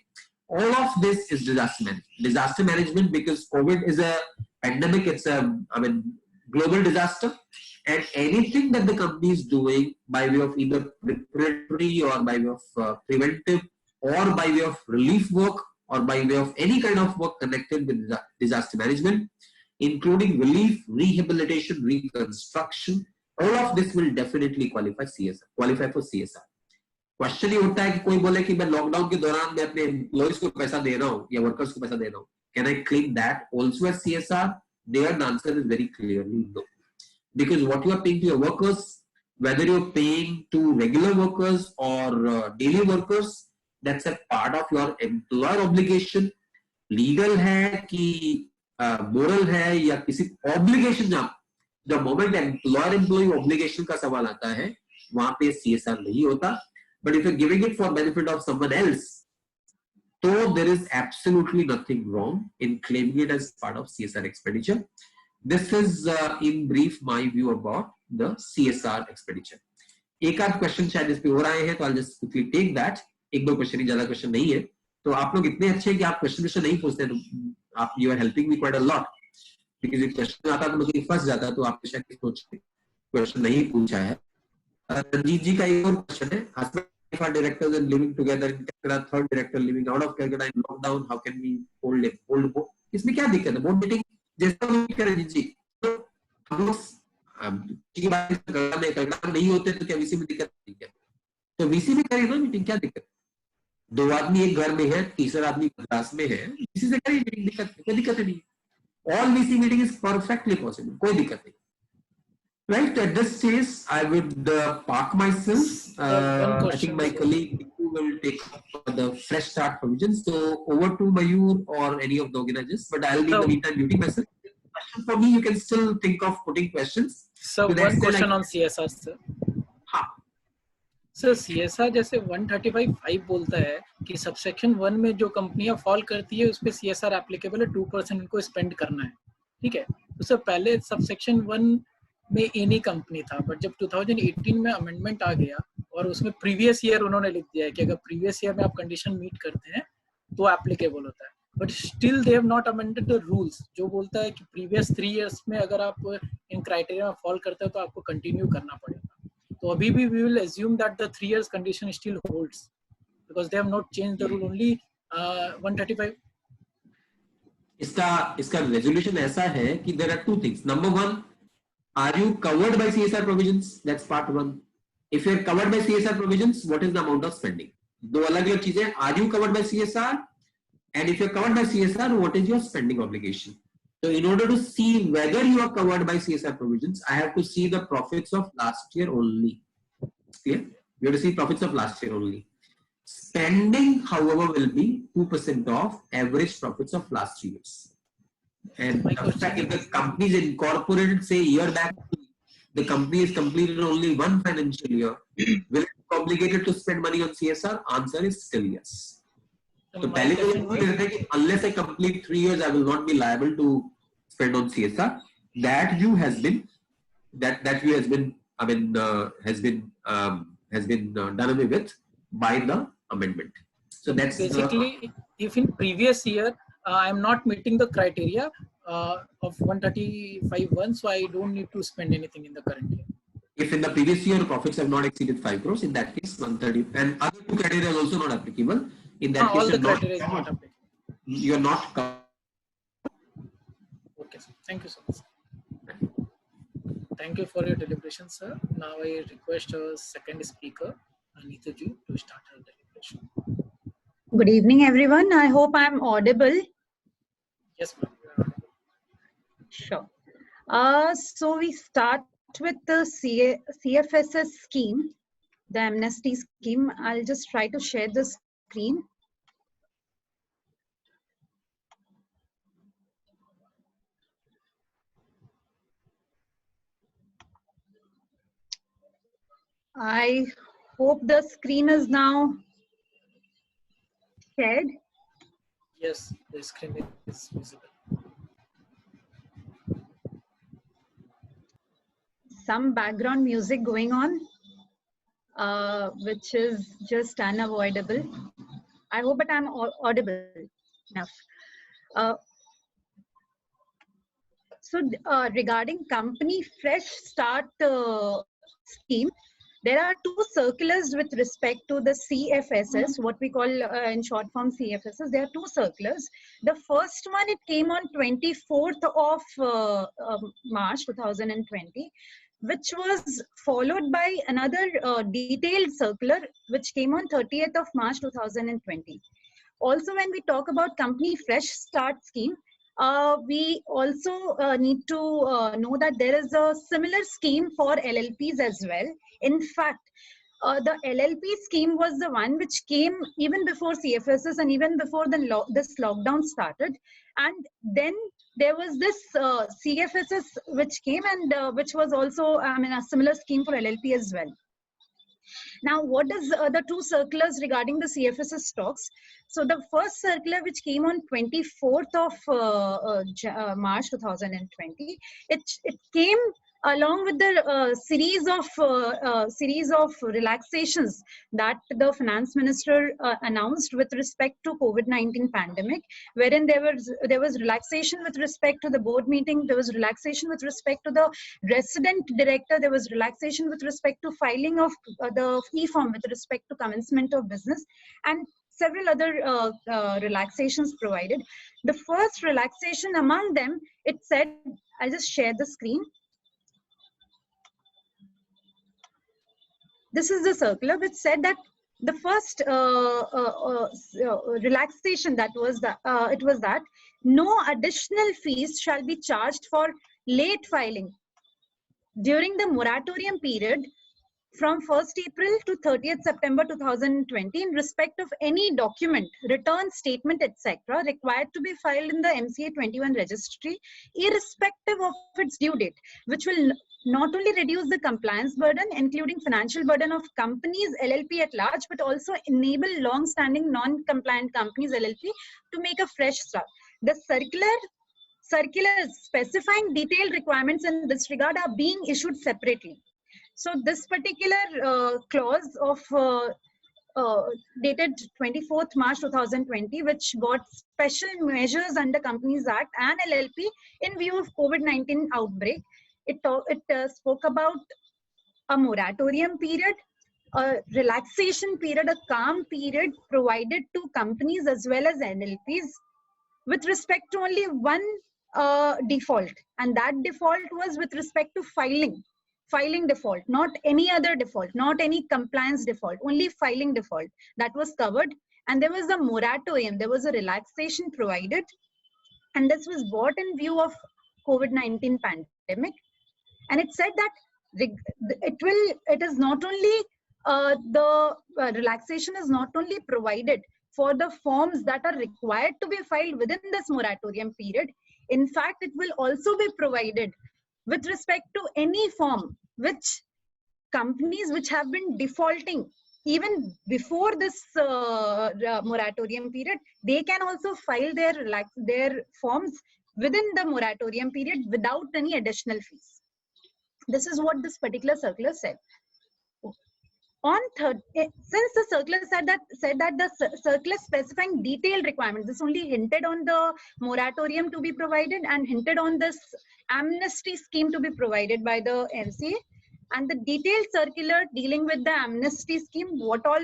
All of this is disaster management. Disaster management, because COVID is a pandemic, it's a global disaster, and anything that the company is doing by way of either preparatory or by way of preventive or by way of relief work or by way of any kind of work connected with disaster management, including relief, rehabilitation, reconstruction, all of this will definitely qualify for CSR. Question ये होता है कि कोई बोले कि मैं lockdown के दौरान मैं अपने एम्प्लॉइज को पैसा दे रहा हूँ या वर्कर्स को पैसा दे रहा हूँ, can I claim that also as CSR? There the answer is very clearly no, because what you are paying to your workers, whether you're paying to regular workers or daily workers, that's a part of your employer obligation. Legal है कि moral है या किसी obligation, जब moment employer employee obligation का सवाल आता है, वहां पे CSR नहीं होता. But if you're giving it for benefit of someone else, so there is absolutely nothing wrong in claiming it as part of CSR expenditure. This is in brief my view about the CSR expenditure. एक आध question शायद इस पे हो रहे हैं, तो I'll just quickly take that. एक दो क्वेश्चन ही, ज्यादा क्वेश्चन नहीं है. तो आप लोग इतने अच्छे हैं कि आप क्वेश्चन नहीं पूछते, तो आप you are helping me quite a lot. Because एक क्वेश्चन आता तो मुझे फंस जाता, तो आपने शायद सोचते क्वेश्चन नहीं पूछा है. रंजीत जी का एक और क्वेश्चन है. Husband wife are directors and living together in Calcutta, third director living out of Calcutta in lockdown, how can we hold board? इसमें क्या दिक्कत है? बोर्ड मीटिंग जैसा रंजीत जी, तो हम लोग की बात कलकत्ता नहीं होते तो क्या वीसी में दिक्कत नहीं है? तो वीसी में करें ना मीटिंग, क्या दिक्कत? दो आदमी एक घर में है, तीसरा आदमी क्लास में है, इसी से करिए मीटिंग, कोई दिक्कत नहीं. All VC meeting is perfectly possible, कोई दिक्कत नहीं. Right, at this stage, I would park myself. I think my colleague will take up the fresh start provisions. So over to Mayur or any of the organizers, but I'll be in the meantime muting myself. Question for me, you can still think of putting questions. So one question on CSR, sir. हाँ. Sir CSR जैसे 135(5) बोलता है कि subsection 1 में जो कंपनियां fall करती है उस पे CSR एप्लीकेबल है, 2% इनको स्पेंड करना है, ठीक है. तो सर पहले सबसेक्शन 1 में एनी कंपनी था, बट जब 2018 में अमेंडमेंट आ गया और उसमें प्रीवियस ईयर उन्होंने लिख दिया है कि अगर प्रीवियस ईयर में आप कंडीशन मीट करते हैं तो एप्लीकेबल होता है. But still they have not amended the rules, जो बोलता है कि प्रीवियस 3 इयर्स में अगर आप इन क्राइटेरिया में फॉल करते हो तो आपको कंटिन्यू करना पड़ेगा. तो अभी भी we will assume that the 3 years condition still holds because they have not change the rule, only 135. इसका रेजोल्यूशन ऐसा है कि there are two things. Number 1, are you covered by CSR provisions? That's part 1. If you're covered by CSR provisions, what is the amount of spending? दो अलग-अलग चीजें. Are you covered by CSR? And if you're covered by CSR, what is your spending obligation? So in order to see whether you are covered by CSR provisions, I have to see the profits of last year only. Clear? You have to see profits of last year only. Spending, however, will be 2% of average profits of last 3 years. And if the company is incorporated, say year back, the company has completed only 1 financial year, will it be obligated to spend money on CSR? Answer is still yes. So पहले तो ये कहते हैं कि unless I complete 3 years, I will not be liable to spent on CSR. That view has been done away with by the amendment. So that's basically, if in previous year I'm not meeting the criteria of 135(1), so I don't need to spend anything in the current year. If in the previous year profits have not exceeded 5 crores, in that case 130, and other two criteria is also not applicable. In that case, all the criteria is not applicable. You are not. Okay, sir. Thank you so much. Thank you for your deliberation, sir. Now I request our second speaker, Anita ji, to start her deliberation. Good evening, everyone. I hope I'm audible. Yes, ma'am. Sure. So we start with the CFSS scheme, the amnesty scheme. I'll just try to share the screen. I hope the screen is now shared. Yes, the screen is visible. Some background music going on, which is just unavoidable. I hope that I'm audible enough. So regarding company fresh start scheme, there are two circulars with respect to the CFSS, what we call in short form CFSS. There are two circulars. The first one, it came on 24th of March 2020, which was followed by another detailed circular, which came on 30th of March 2020. Also, when we talk about company fresh start scheme, we also need to know that there is a similar scheme for LLPs as well. In fact, the LLP scheme was the one which came even before CFSS and even before this lockdown started. And then there was this CFSS which came, and which was also a similar scheme for LLP as well. Now, what is the two circulars regarding the CFSS stocks? So the first circular, which came on 24th of March 2020, it came along with the series of relaxations that the finance minister announced with respect to COVID-19 pandemic, wherein there was relaxation with respect to the board meeting, there was relaxation with respect to the resident director, there was relaxation with respect to filing of the e-form with respect to commencement of business, and several other relaxations provided. The first relaxation among them, it said, I'll just share the screen. This is the circular which said that the first relaxation that was that no additional fees shall be charged for late filing during the moratorium period from 1st April to 30th September 2020 in respect of any document, return statement, etc. required to be filed in the MCA 21 registry, irrespective of its due date, which will not only reduce the compliance burden, including financial burden of companies, LLP at large, but also enable long-standing non-compliant companies, LLP, to make a fresh start. The circulars specifying detailed requirements in this regard are being issued separately. So this particular clause of dated 24th March 2020, which brought special measures under Companies Act and LLP in view of COVID-19 outbreak, it spoke about a moratorium period, a relaxation period, a calm period provided to companies as well as NLPs with respect to only one default, and that default was with respect to filing default, not any other default, not any compliance default, only filing default that was covered. And there was a moratorium, there was a relaxation provided, and this was brought in view of COVID-19 pandemic. And it said that it is not only the relaxation is not only provided for the forms that are required to be filed within this moratorium period. In fact, it will also be provided with respect to any form which companies which have been defaulting even before this moratorium period, they can also file their forms within the moratorium period without any additional fees. This is what this particular circular said. Since the circular said that the circular specifying detailed requirements, this only hinted on the moratorium to be provided and hinted on this amnesty scheme to be provided by the MCA, and the detailed circular dealing with the amnesty scheme, what all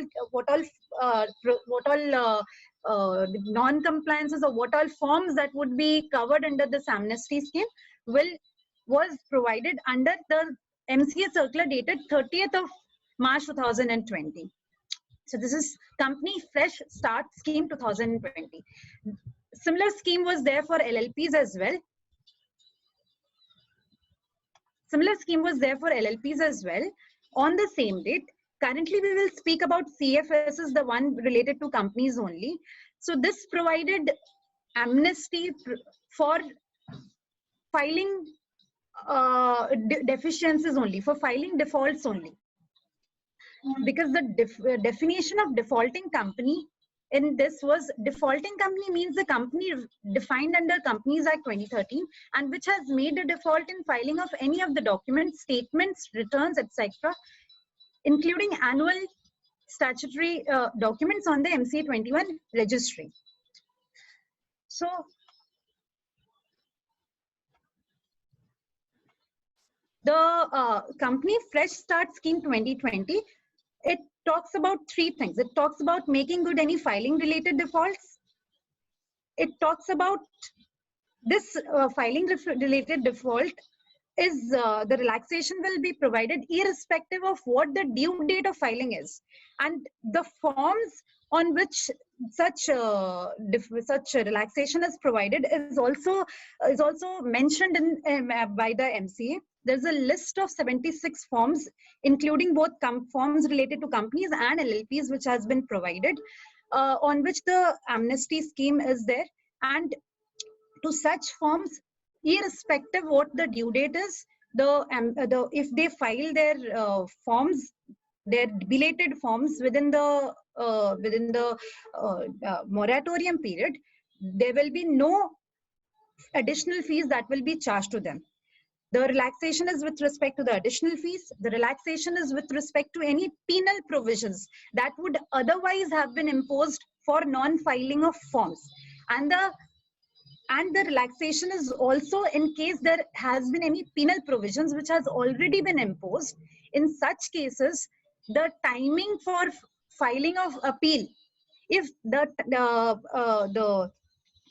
non-compliances or what all forms that would be covered under this amnesty scheme was provided under the MCA circular dated 30th of March 2020. So this is Company Fresh Start Scheme 2020. Similar scheme was there for LLPs as well. Similar scheme was there for LLPs as well on the same date. Currently, we will speak about CFSs, the one related to companies only. So this provided amnesty for filing deficiencies only, for filing defaults only. Because the definition of defaulting company in this was, defaulting company means the company defined under Companies Act 2013 and which has made a default in filing of any of the documents, statements, returns, etc., including annual statutory documents on the MCA 21 registry. So the Company Fresh Start Scheme 2020, it talks about three things. It talks about making good any filing related defaults. It talks about this filing related default is the relaxation will be provided irrespective of what the due date of filing is, and the forms on which such relaxation is provided is also mentioned in by the MCA. There's a list of 76 forms, including both forms related to companies and LLPs, which has been provided, on which the amnesty scheme is there. And to such forms, irrespective what the due date is, if they file their forms, their belated forms within the moratorium period, there will be no additional fees that will be charged to them. The relaxation is with respect to the additional fees. The relaxation is with respect to any penal provisions that would otherwise have been imposed for non-filing of forms. And the relaxation is also in case there has been any penal provisions which has already been imposed. In such cases, the timing for filing of appeal, if the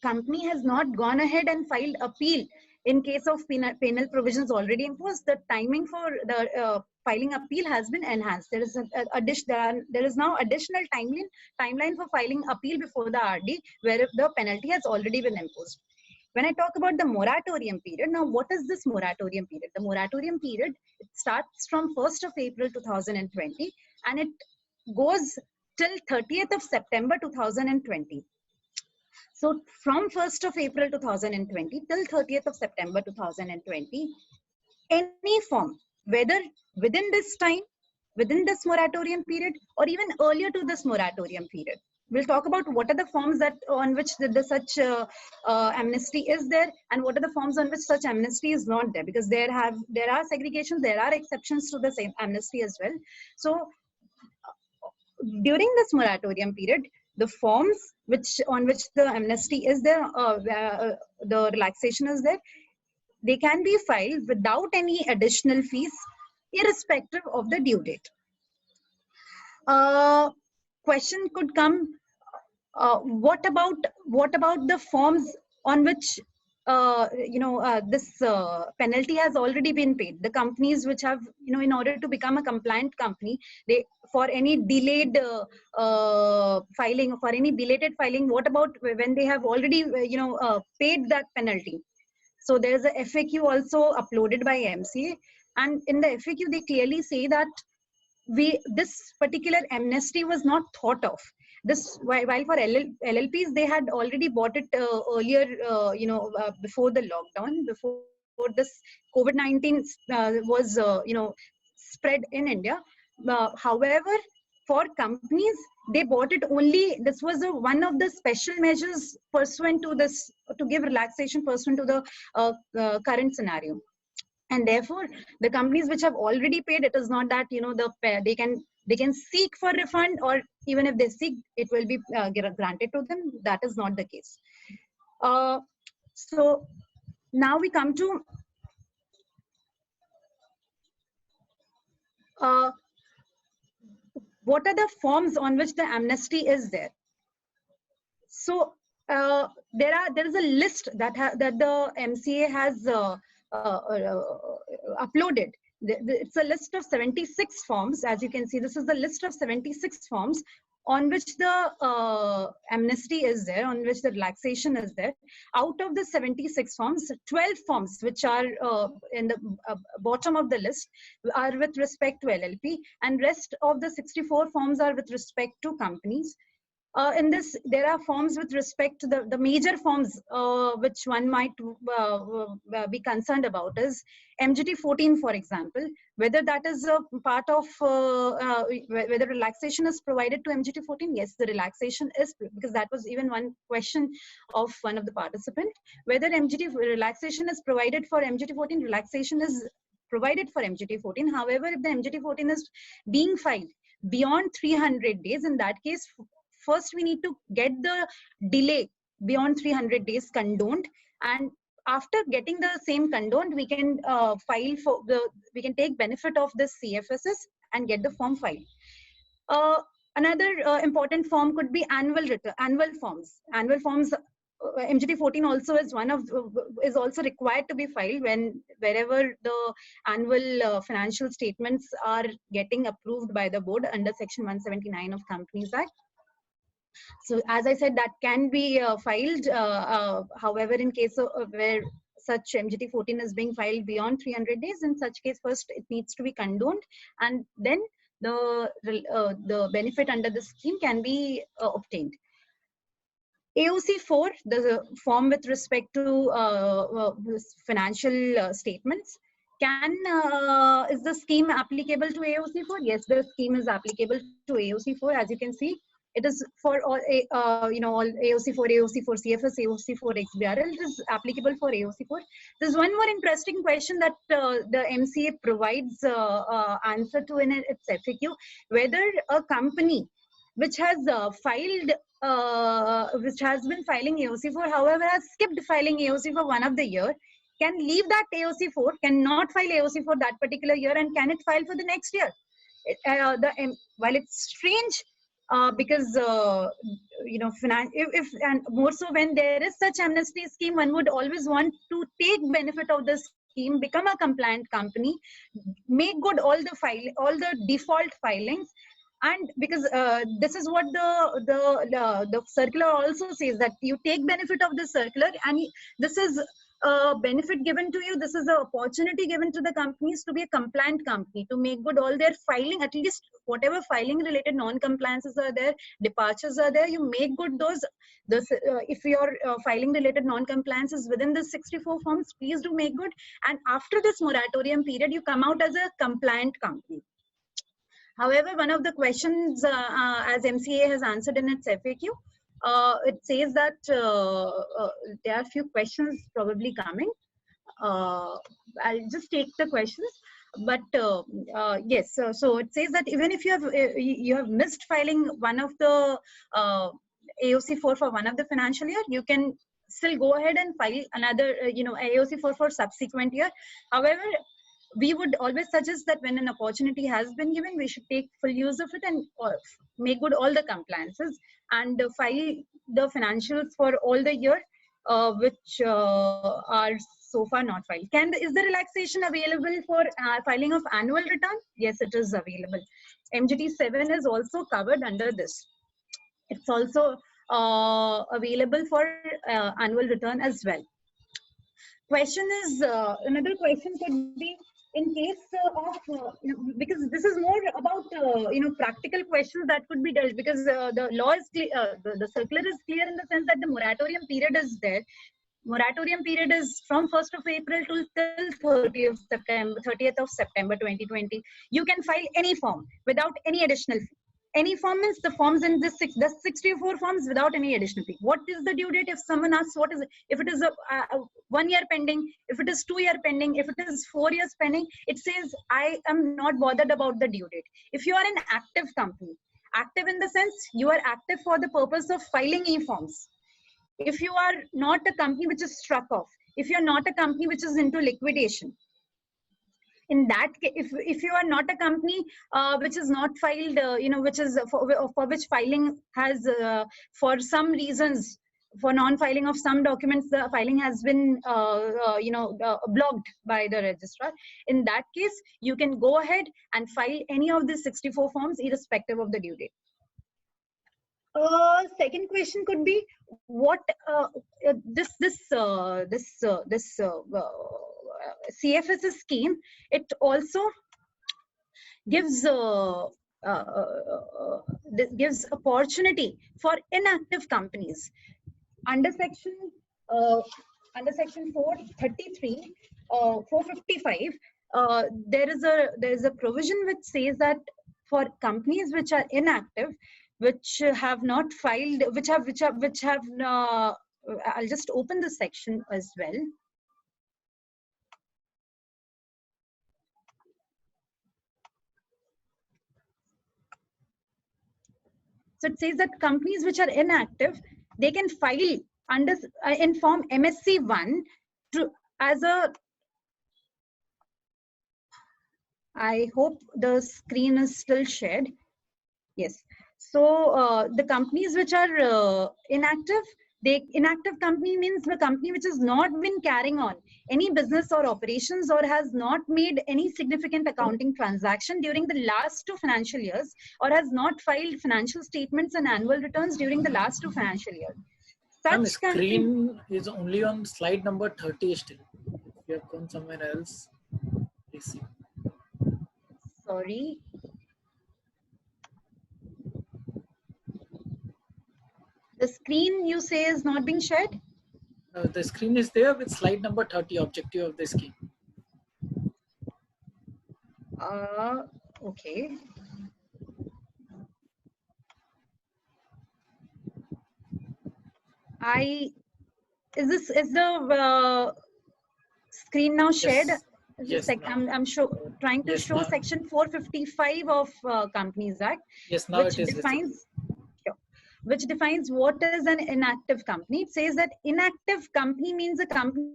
company has not gone ahead and filed appeal in case of penal provisions already imposed, the timing for the filing appeal has been enhanced. There is now additional timeline for filing appeal before the RD, where the penalty has already been imposed. When I talk about the moratorium period, now what is this moratorium period? The moratorium period, it starts from 1st of April 2020 and it goes till 30th of September 2020. So from 1st of April 2020 till 30th of September 2020, any form, whether within this time, within this moratorium period, or even earlier to this moratorium period, we'll talk about what are the forms that on which such amnesty is there and what are the forms on which such amnesty is not there, because there are segregations, there are exceptions to the same amnesty as well. So during this moratorium period, the forms on which the amnesty is there, the relaxation is there, they can be filed without any additional fees, irrespective of the due date. Question could come, what about the forms on which this penalty has already been paid? The companies which have, in order to become a compliant company, they, for any delayed filing, for any belated filing, what about when they have already paid that penalty? So there's a FAQ also uploaded by MCA, and in the FAQ they clearly say that this particular amnesty was not thought of. This, while for LLPs, they had already bought it earlier, before the lockdown, before this COVID-19 was, spread in India. However, for companies, they bought it only, this was one of the special measures pursuant to this, to give relaxation pursuant to the current scenario. And therefore, the companies which have already paid, it is not that, you know, they can seek for refund, or even if they seek, it will be granted to them. That is not the case. So now we come to what are the forms on which the amnesty is there. So there is a list that the MCA has uploaded. It's a list of 76 forms. As you can see, this is the list of 76 forms on which the amnesty is there, on which the relaxation is there. Out of the 76 forms, 12 forms, which are in the bottom of the list, are with respect to LLP, and rest of the 64 forms are with respect to companies. In this, there are forms with respect to the major forms which one might be concerned about is MGT 14, for example, whether that is a part of, whether relaxation is provided to MGT 14. Yes, the relaxation is, because that was even one question of one of the participants, whether MGT relaxation is provided for MGT 14. Relaxation is provided for MGT 14. However, if the MGT 14 is being filed beyond 300 days, in that case, first we need to get the delay beyond 300 days condoned, and after getting the same condoned, we can file for we can take benefit of this CFSS and get the form filed. Another important form could be annual forms. Annual forms, MGT 14 also is is also required to be filed wherever the annual financial statements are getting approved by the board under Section 179 of Companies Act. So as I said, that can be filed. However, in case of where such MGT 14 is being filed beyond 300 days, in such case, first it needs to be condoned, and then the benefit under the scheme can be obtained. AOC 4, the form with respect to financial statements. Is the scheme applicable to AOC 4? Yes, the scheme is applicable to AOC 4. As you can see, it is for all, all AOC 4, AOC 4 CFS, AOC 4 XBRL. It is applicable for AOC 4. There's one more interesting question that the MCA provides answer to in its FAQ, whether a company which has which has been filing AOC 4, however, has skipped filing AOC for one of the year, can leave that AOC 4, cannot file AOC for that particular year, and can it file for the next year? While it's strange, because if and more so when there is such amnesty scheme, one would always want to take benefit of this scheme, become a compliant company, make good all the default filings. And because this is what the circular also says, that you take benefit of the circular, and this is a benefit given to you. This is an opportunity given to the companies to be a compliant company, to make good all their filing, at least whatever filing related non-compliances are there, departures are there, you make good those. If your filing related non-compliances within the 64 forms, please do make good. And after this moratorium period, you come out as a compliant company. However, one of the questions, as MCA has answered in its FAQ, it says that there are a few questions probably coming. I'll just take the questions. But yes, so it says that even if you have missed filing one of the AOC 4 for one of the financial year, you can still go ahead and file another, AOC 4 for subsequent year. However, we would always suggest that when an opportunity has been given, we should take full use of it and make good all the compliances and file the financials for all the year which are so far not filed. Is the relaxation available for filing of annual return? Yes, it is available. MGT 7 is also covered under this. It's also available for annual return as well. Question is, another question could be, in case of, because this is more about, practical questions that could be dealt, because the law is clear, the circular is clear in the sense that the moratorium period is there. Moratorium period is from 1st of April till 30th of September 2020. You can file any form without any additional fee. Any form means the forms in this the 64 forms without any additional fee. What is the due date? If someone asks what is it, if it is a 1 year pending, if it is 2 year pending, if it is 4 years pending, it says I am not bothered about the due date. If you are an active company, active in the sense you are active for the purpose of filing e-forms. If you are not a company which is struck off, if you are not a company which is into liquidation, in that case, if you are not a company which is not filed, which is for which filing has for some reasons, for non-filing of some documents, the filing has been blocked by the registrar. In that case, you can go ahead and file any of the 64 forms irrespective of the due date. Second question could be what this CFSS scheme, it also gives gives opportunity for inactive companies under section 433 455. There is a provision which says that for companies which are inactive, which have not filed, I'll just open the section as well. So it says that companies which are inactive, they can file under in form MSC1 as a. I hope the screen is still shared. Yes. So the companies which are inactive, inactive company means the company which has not been carrying on any business or operations or has not made any significant accounting transaction during the last 2 financial years, or has not filed financial statements and annual returns during the last 2 financial years. Ma'am, screen is only on slide number 30 still. If you have gone somewhere else, please see. Sorry. The screen you say is not being shared? The screen is there with slide number 30, objective of the scheme. Okay. Is the screen now shared? Yes. I'm trying to show section 455 of Companies Act. Yes, now it is defines. Which defines what is an inactive company. It says that inactive company means a company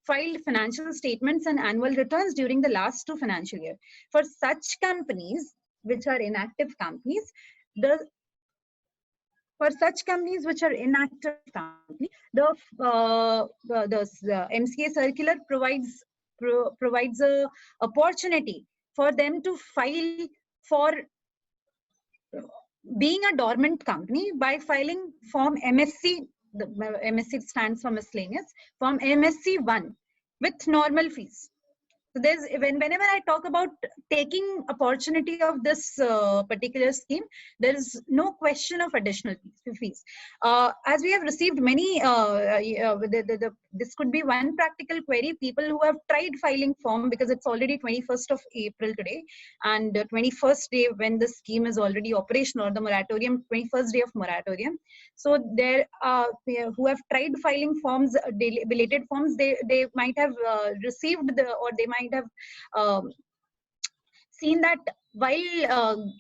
filed financial statements and annual returns during the last 2 financial years. For such companies which are inactive companies, the MCA circular provides a opportunity for them to file for being a dormant company by filing form MSC. The MSC stands for miscellaneous, form MSC1 with normal fees. So there's whenever I talk about taking opportunity of this particular scheme, there is no question of additional fees. As we have received many, this could be one practical query. People who have tried filing form, because it's already 21st of April today, and 21st day when the scheme is already operational, or the moratorium, 21st day of moratorium. So there who have tried filing forms, belated forms, they might have received or they might have seen that while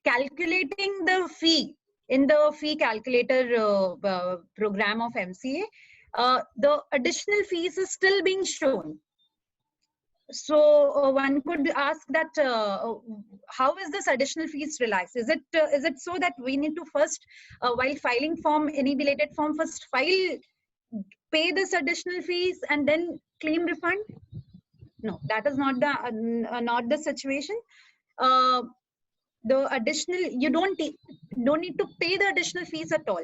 calculating the fee in the fee calculator program of MCA, the additional fees is still being shown. So one could ask that how is this additional fees relaxed? Is it so that we need to first, while filing form, any belated form, first pay this additional fees and then claim refund? No, that is not the situation. The additional, you don't need to pay the additional fees at all.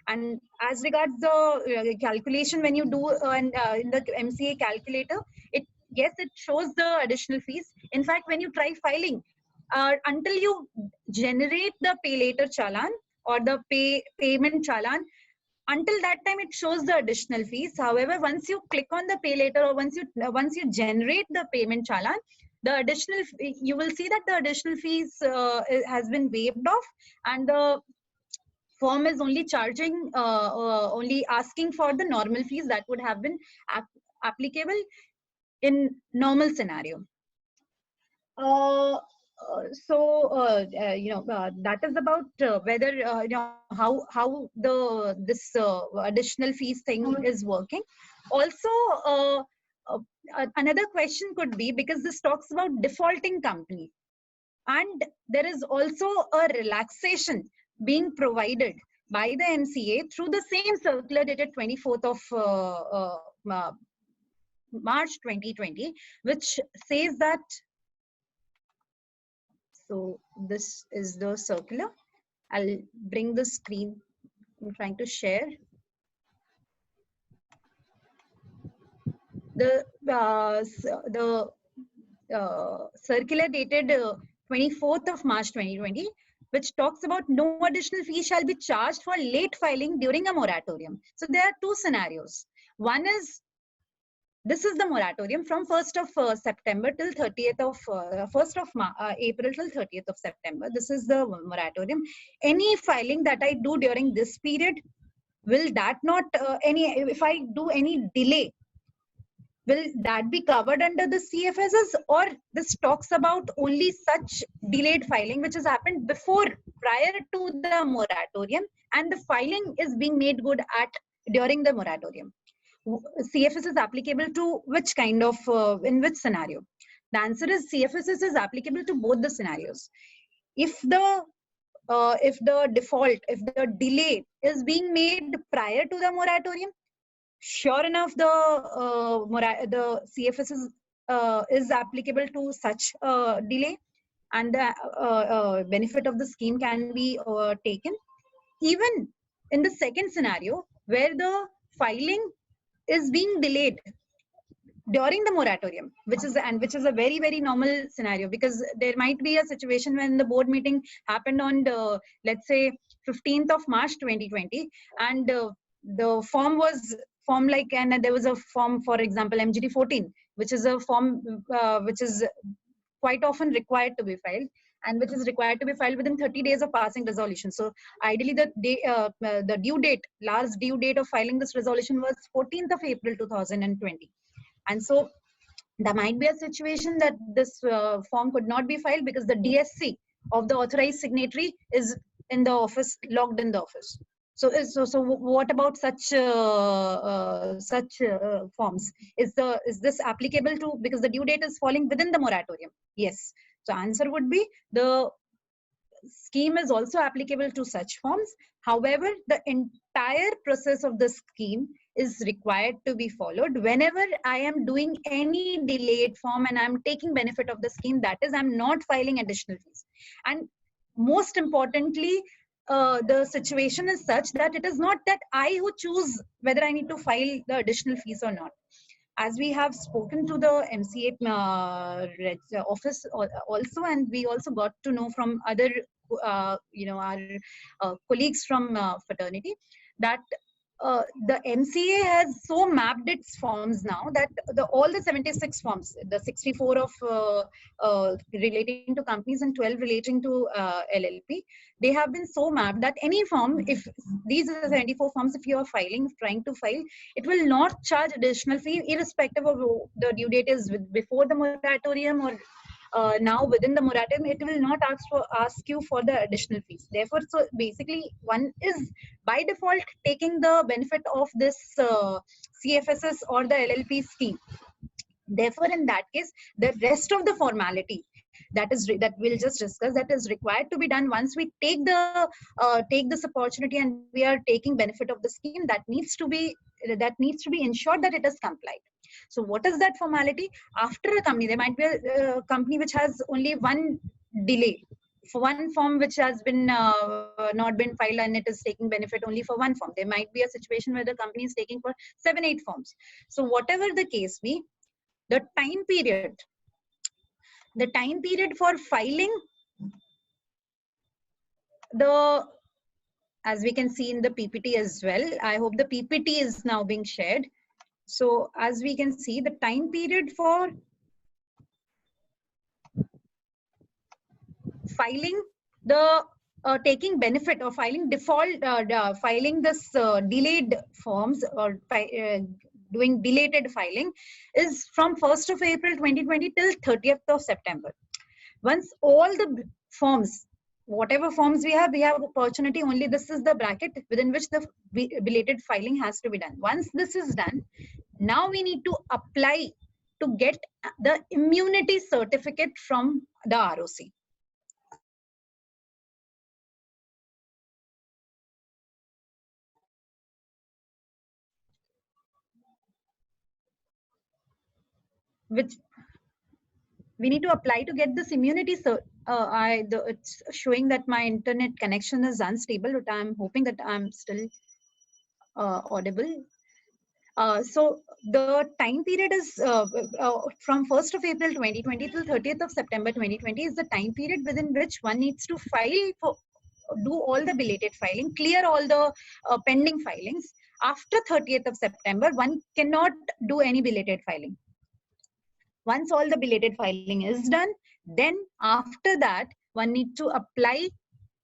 And as regards the calculation, when you do in the MCA calculator, it shows the additional fees. In fact, when you try filing, until you generate the pay later challan or the payment challan, until that time it shows the additional fees. However, once you click on the pay later, or once you generate the payment challan, the additional, you will see that the additional fees has been waived off, and the firm is only charging, only asking for the normal fees that would have been applicable in normal scenario. That is about whether how this additional fees thing is working. Also, another question could be, because this talks about defaulting company, and there is also a relaxation being provided by the MCA through the same circular dated 24th of March 2020, which says that. So this is the circular. I'll bring the screen. I'm trying to share. The circular dated 24th of March 2020, which talks about no additional fee shall be charged for late filing during a moratorium. So there are two scenarios. One is, this is the moratorium from 1st of September till 30th of 1st of April till 30th of September. This is the moratorium. Any filing that I do during this period, will that not if I do any delay, will that be covered under the CFSs, or this talks about only such delayed filing which has happened prior to the moratorium, and the filing is being made good during the moratorium? CFS is applicable to which kind of, in which scenario? The answer is CFS is applicable to both the scenarios. If the default, if the delay is being made prior to the moratorium, sure enough, the CFS is applicable to such delay, and the benefit of the scheme can be taken. Even in the second scenario, where the filing is being delayed during the moratorium, which is a very, very normal scenario, because there might be a situation when the board meeting happened on let's say 15th of March 2020, and the form was and there was a form, for example MGD 14, which is a form which is quite often required to be filed, and which is required to be filed within 30 days of passing resolution. So ideally the last due date of filing this resolution was 14th of April 2020. And so there might be a situation that this form could not be filed because the DSC of the authorized signatory is in the office, logged in the office. So what about such forms? Is this applicable to, because the due date is falling within the moratorium? Yes. So answer would be, the scheme is also applicable to such forms. However, the entire process of the scheme is required to be followed whenever I am doing any delayed form and I'm taking benefit of the scheme. That is, I'm not filing additional fees. And most importantly, the situation is such that it is not that I who choose whether I need to file the additional fees or not. As we have spoken to the MCA office also, and we also got to know from other, our colleagues from fraternity, that the MCA has so mapped its forms now that all the 76 forms, the 64 of relating to companies and 12 relating to LLP, they have been so mapped that any form, if these are the 74 forms, if you are trying to file, it will not charge additional fee irrespective of the due date is before the moratorium or now within the moratorium. It will not ask you for the additional fees. Therefore, so basically one is by default taking the benefit of this CFSs or the LLP scheme. Therefore, in that case, the rest of the formality that we'll just discuss, that is required to be done once we take this opportunity and we are taking benefit of the scheme, that needs to be ensured that it is complied. So what is that formality? After a company, there might be a company which has only one delay for one form which has been not been filed, and it is taking benefit only for one form. There might be a situation where the company is taking for 7-8 forms. So whatever the case be, the time period for filing the as we can see in the PPT as well. I hope the PPT is now being shared. So as we can see, the time period for filing the taking benefit or filing default, filing this delayed forms or doing belated filing is from 1st of April 2020 till 30th of September. Once all the forms, whatever forms we have opportunity only, this is the bracket within which the belated filing has to be done. Once this is done, now we need to apply to get the immunity certificate from the ROC. Which we need to apply to get this immunity. So it's showing that my internet connection is unstable, but I'm hoping that I'm still audible. So the time period is from 1st of April 2020 till 30th of September 2020 is the time period within which one needs to file for, do all the belated filing, clear all the pending filings. After 30th of September, one cannot do any belated filing. Once all the belated filing is done, then after that, one needs to apply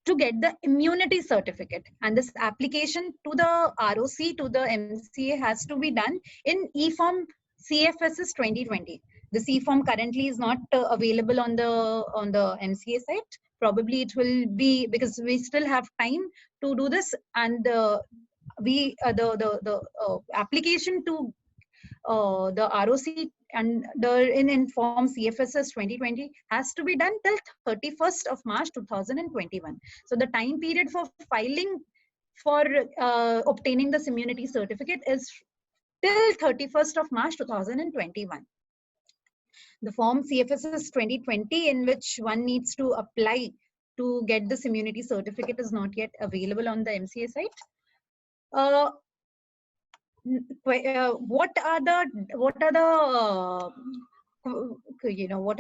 to get the immunity certificate. And this application to the ROC, to the MCA has to be done in eForm CFSS 2020. This eForm currently is not available on the MCA site. Probably it will be, because we still have time to do this, and the application to the ROC and in form CFSS 2020 has to be done till 31st of March 2021. So the time period for filing for obtaining this immunity certificate is till 31st of March 2021. The form CFSS 2020 in which one needs to apply to get this immunity certificate is not yet available on the MCA site. What are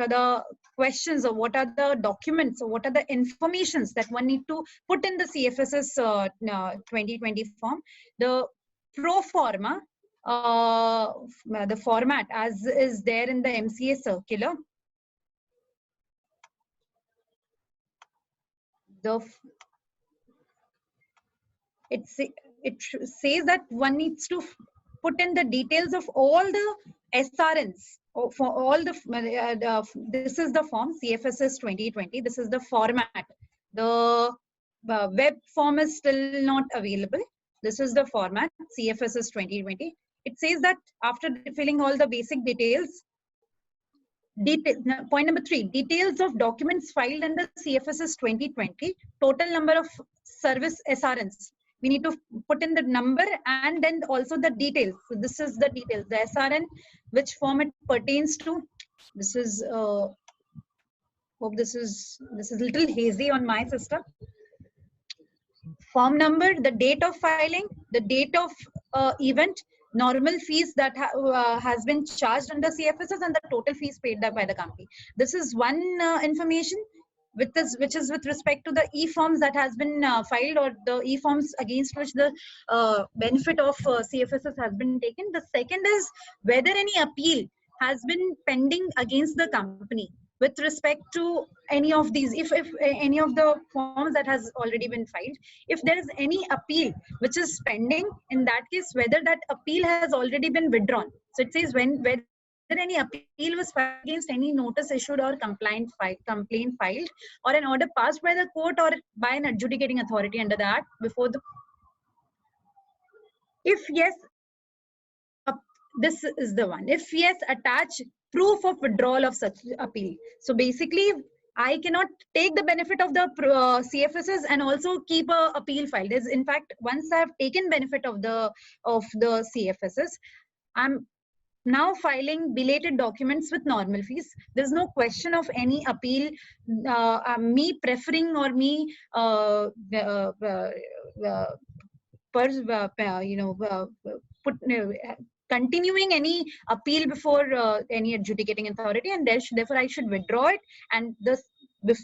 the questions, or what are the documents, or what are the informations that one need to put in the CFSS 2020 form? The pro forma, the format as is there in the MCA circular. It says that one needs to put in the details of all the SRNs for all the, this is the form CFSS 2020. This is the format. The web form is still not available. This is the format CFSS 2020. It says that after filling all the basic details, point number 3, details of documents filed under CFSS 2020, total number of service SRNs. We need to put in the number and then also the details. So this is the details, the SRN, which form it pertains to. This is, hope this is a little hazy on my system. Form number, the date of filing, the date of event, normal fees that has been charged under CFSS, and the total fees paid by the company. This is one information with this, which is with respect to the e-forms that has been filed, or the e-forms against which the benefit of CFSS has been taken. The second is whether any appeal has been pending against the company with respect to any of these, if any of the forms that has already been filed. If there is any appeal which is pending, in that case, whether that appeal has already been withdrawn. So it says whether any appeal was filed against any notice issued or complaint filed, or an order passed by the court or by an adjudicating authority under the Act before the. If yes, this is the one. If yes, attach proof of withdrawal of such appeal. So basically, I cannot take the benefit of the CFSS and also keep a appeal filed. In fact, once I have taken benefit of the CFSS, I'm now filing belated documents with normal fees. There's no question of any appeal, me preferring or me continuing any appeal before any adjudicating authority, and therefore I should withdraw it, and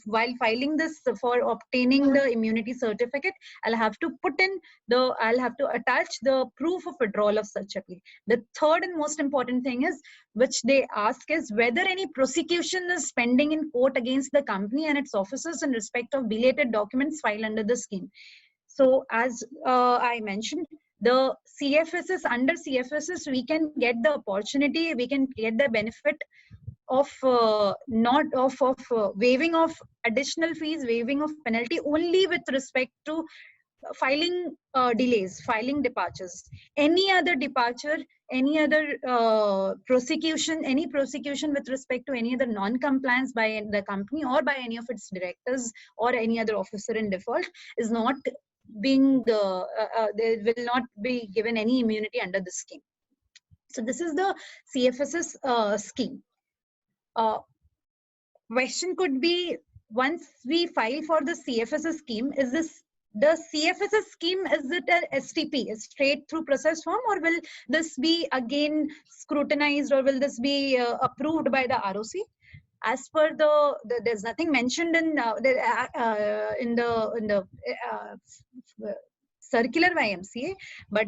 while filing this for obtaining the immunity certificate, I'll have to attach the proof of withdrawal of such appeal. The third and most important thing is, which they ask, is whether any prosecution is pending in court against the company and its officers in respect of belated documents filed under the scheme. So as I mentioned, the CFSs, under CFSs, we can get the opportunity, we can get the benefit of waiving of additional fees, waiving of penalty only with respect to filing delays, filing departures. Any other departure, any other prosecution, any prosecution with respect to any other non-compliance by the company or by any of its directors or any other officer in default is not being, they will not be given any immunity under this scheme. So this is the CFSS scheme. Question could be, once we file for the CFSS scheme, is this the CFSS scheme, is it an STP, a straight through process form, or will this be again scrutinized, or will this be approved by the ROC? As per there's nothing mentioned in the circular by MCA, but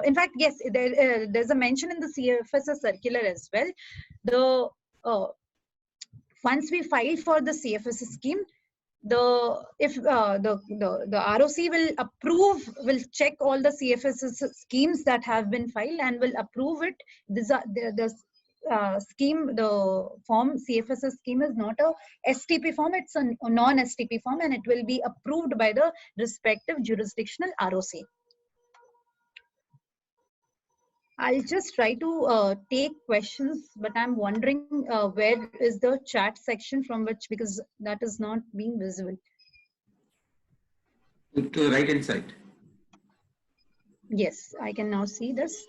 in fact, yes, there's a mention in the CFSS circular as well. Once we file for the CFSS scheme, the ROC will check all the CFSS schemes that have been filed and will approve it. The form CFSS scheme is not a STP form, it's a non-STP form, and it will be approved by the respective jurisdictional ROC. I'll just try to take questions, but I'm wondering where is the chat section from which, because that is not being visible. To the right hand side. Yes, I can now see this.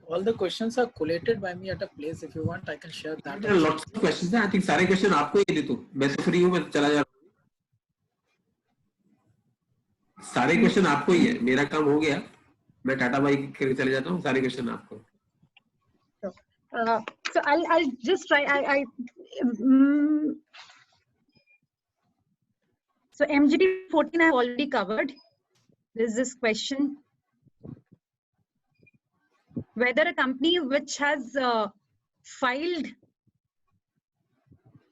All the questions are collated by me at a place. If you want, I can share that. There are lots of questions. I think सारे question आपको ही दे दूँ. मैं तो free हूँ, मैं चला जा रहा हूँ. सारे क्वेश्चन आपको ही है, मेरा काम हो गया, मैं टाटा बाई करके चले जाता हूँ. सारे क्वेश्चन आपको. So I'll just try. So MGT 14 I have already covered. There's this question whether a company which has filed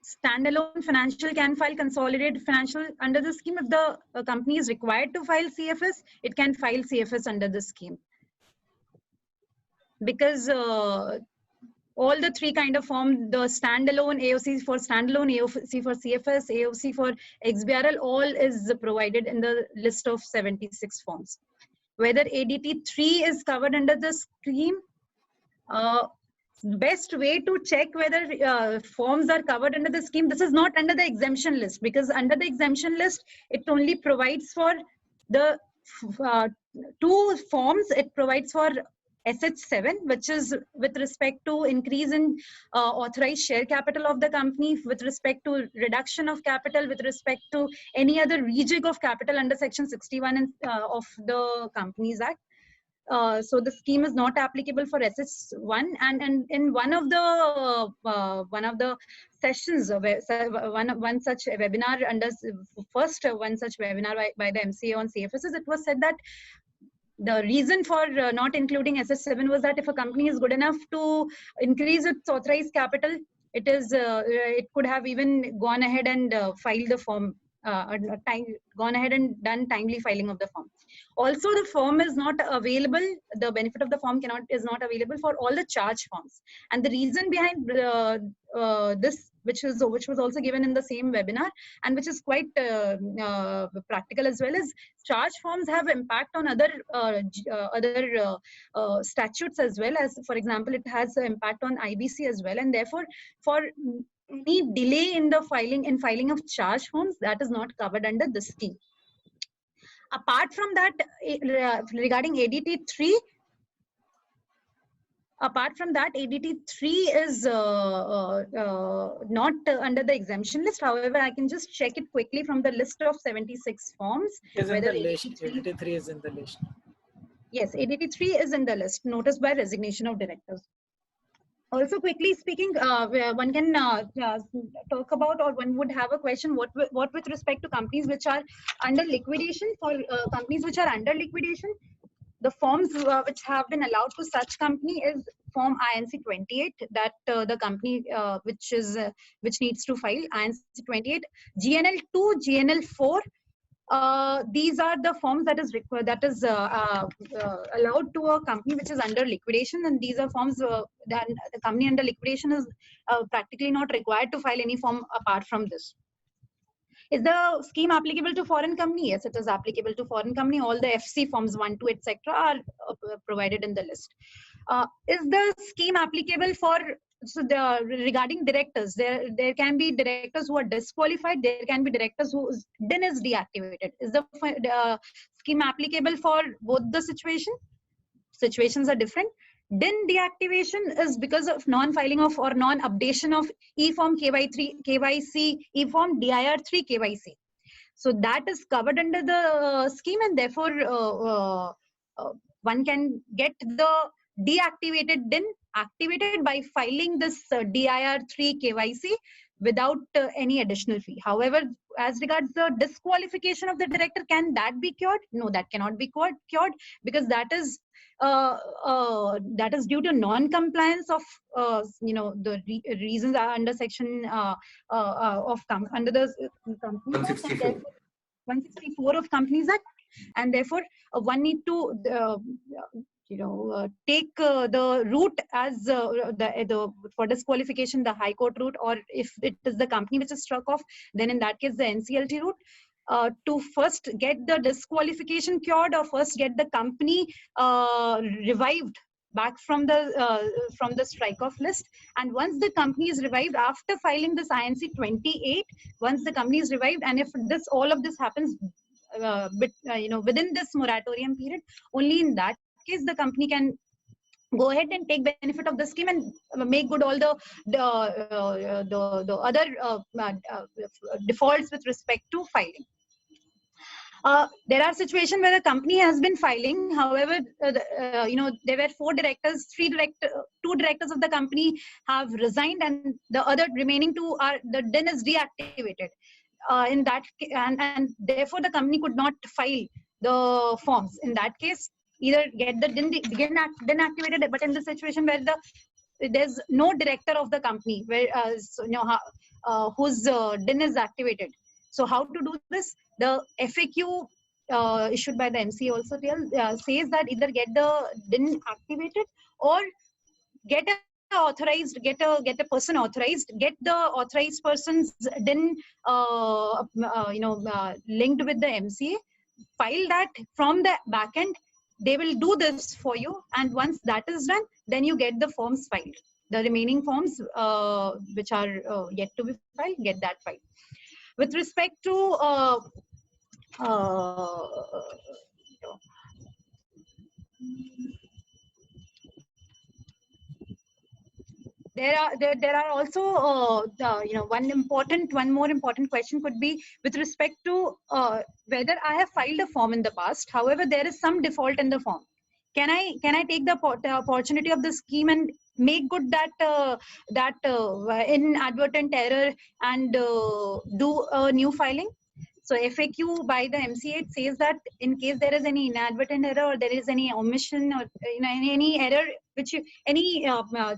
standalone financial can file consolidated financial under the scheme. If the company is required to file CFS, it can file CFS under the scheme. Because all the three kind of form, the standalone AOC for standalone, AOC for CFS, AOC for XBRL, all is provided in the list of 76 forms. Whether ADT 3 is covered under the scheme, best way to check whether forms are covered under the scheme, this is not under the exemption list, because under the exemption list, it only provides for the two forms. It provides for SH7, which is with respect to increase in authorized share capital of the company, with respect to reduction of capital, with respect to any other rejig of capital under section 61 of the Companies Act. So the scheme is not applicable for SS1, and in one of the sessions, one such webinar under one such webinar by the MCA on CFSs, it was said that the reason for not including SS7 was that if a company is good enough to increase its authorized capital, it could have even gone ahead and filed the form, gone ahead and done timely filing of the form. Also, the form is not available, the benefit of the form is not available for all the charge forms. And the reason behind this, which was also given in the same webinar, and which is quite practical as well, is charge forms have impact on other statutes as well. As for example, it has an impact on IBC as well, and therefore for any delay in the filing of charge forms, that is not covered under this scheme. Apart from that, regarding ADT 3, ADT 3 is not under the exemption list. However, I can just check it quickly from the list of 76 forms. It is in the list. ADT 3 is in the list. Yes, ADT 3 is in the list. Notice by resignation of directors. Also, quickly speaking, where one can talk about, or one would have a question, what with respect to companies which are under liquidation. For companies which are under liquidation, the forms which have been allowed to such company is form INC 28, that the company which needs to file INC 28, GNL 2, GNL 4. These are the forms that is allowed to a company which is under liquidation, and these are forms that the company under liquidation is practically not required to file any form apart from this. Is the scheme applicable to foreign company? Yes, it is applicable to foreign company. All the FC forms 1, 2, etc. are provided in the list. Is the scheme applicable for, regarding directors? There can be directors who are disqualified. There can be directors whose DIN is deactivated. Is the scheme applicable for both the situations are different. DIN deactivation is because of non-filing of or non-updation of e-form KYC, e-form DIR3 KYC. So that is covered under the scheme, and therefore one can get the deactivated DIN activated by filing this DIR3 KYC without any additional fee. However, as regards the disqualification of the director, can that be cured? No, that cannot be cured, because that is due to non-compliance of the reasons are under section under the Companies Act, 164 of Companies Act, and therefore one need to take the route as for disqualification, the High Court route, or if it is the company which is struck off, then in that case the NCLT route. To first get the disqualification cured, or first get the company revived back from the strike-off list. And once the company is revived after filing this INC 28, once the company is revived, and if all of this happens within this moratorium period, only in that case the company can go ahead and take benefit of the scheme and make good all the other defaults with respect to filing. There are situations where the company has been filing. However, there were 4 directors, 2 directors of the company have resigned, and the other remaining 2 are, the DIN is deactivated. In that, and therefore the company could not file the forms. In that case, either get the DIN activated, but in the situation where there's no director of the company where whose DIN is activated. So how to do this? The FAQ issued by the MC also says that either get the DIN activated or get a person authorized, get the authorized person's DIN linked with the MCA, file that from the back end. They will do this for you, and once that is done, then you get the forms filed. The remaining forms which are yet to be filed, get that filed. With respect to there are also one more important question could be with respect to whether I have filed a form in the past. However, there is some default in the form. Can I take the opportunity of the scheme and make good that inadvertent error and do a new filing? So FAQ by the MCA says that in case there is any inadvertent error, or there is any omission, or any error which any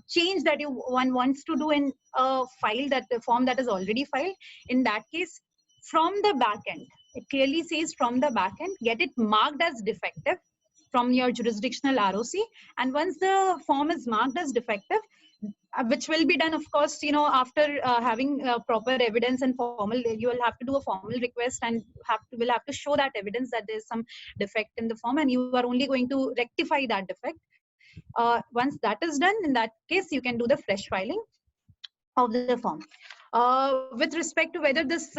change that one wants to do in a file, that the form that is already filed, in that case, from the back end, it clearly says from the back end, get it marked as defective from your jurisdictional ROC, and once the form is marked as defective, which will be done, of course, after having proper evidence and formal, you will have to do a formal request and will have to show that evidence that there is some defect in the form, and you are only going to rectify that defect. Once that is done, in that case, you can do the fresh filing of the form. With respect to whether this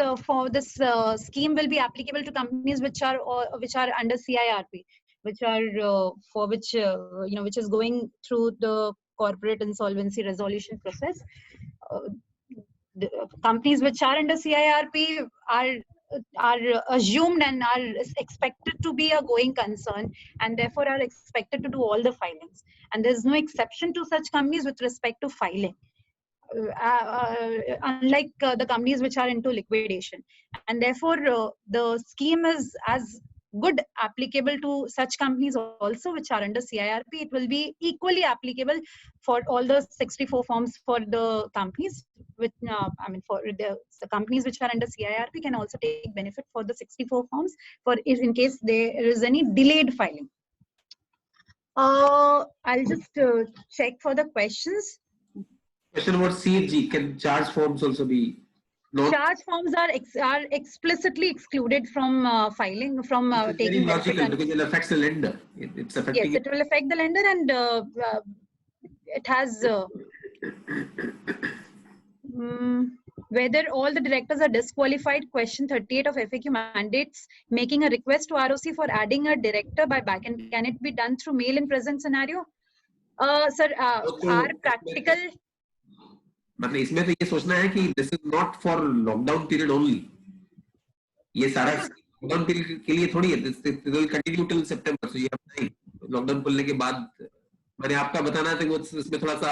scheme will be applicable to companies which are under CIRP, which is going through the corporate insolvency resolution process. The companies which are under CIRP are are assumed and are expected to be a going concern, and therefore are expected to do all the filings. And there's no exception to such companies with respect to filing, unlike the companies which are into liquidation. And therefore, the scheme is as good applicable to such companies also which are under CIRP. It will be equally applicable for all the 64 forms for the companies, which for the companies which are under CIRP can also take benefit for the 64 forms for in case there is any delayed filing. I'll just check for the questions. Question about CHG, can charge forms also be? Charge forms are explicitly excluded from filing, from taking benefit. Very logical because it affects the lender. It's affecting. Yes, it will affect the lender, and it has whether all the directors are disqualified. Question 38 of FAQ mandates making a request to ROC for adding a director by backend. Can it be done through mail in present scenario? Sir, our practical. मतलब इसमें तो ये सोचना है कि this is not for lockdown period only. ये सारा lockdown period के लिए थोड़ी है. This will continue till September. So you have time. Lockdown खुलने के बाद मैंने आपका बताना था कि वो इसमें थोड़ा सा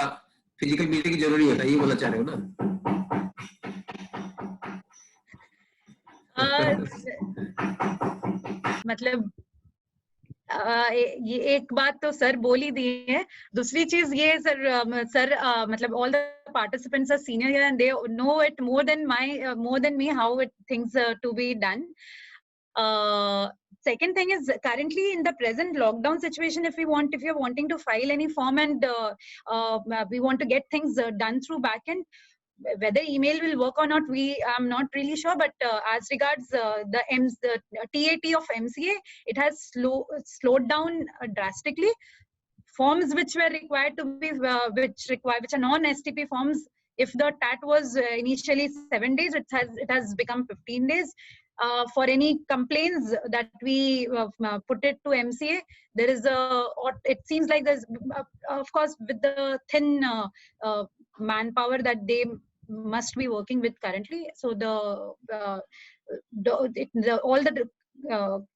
physical meeting की जरूरी होता है. ये बोलना चाह रहे हो ना? मतलब ये एक बात तो सर बोल ही दी है. दूसरी चीज ये सर मतलब all the participants are senior here and they know it more than me how things to be done. Second thing is, currently in the present lockdown situation, if you're wanting to file any form and we want to get things done through backend, whether email will work or not, I'm not really sure. But as regards the TAT of MCA, it has slowed down drastically. Forms which were required to be which are non-STP forms, if the TAT was initially 7 days, it has become 15 days. For any complaints that we put it to MCA, there is it seems like there's of course with the thin manpower that they must be working with currently. So all the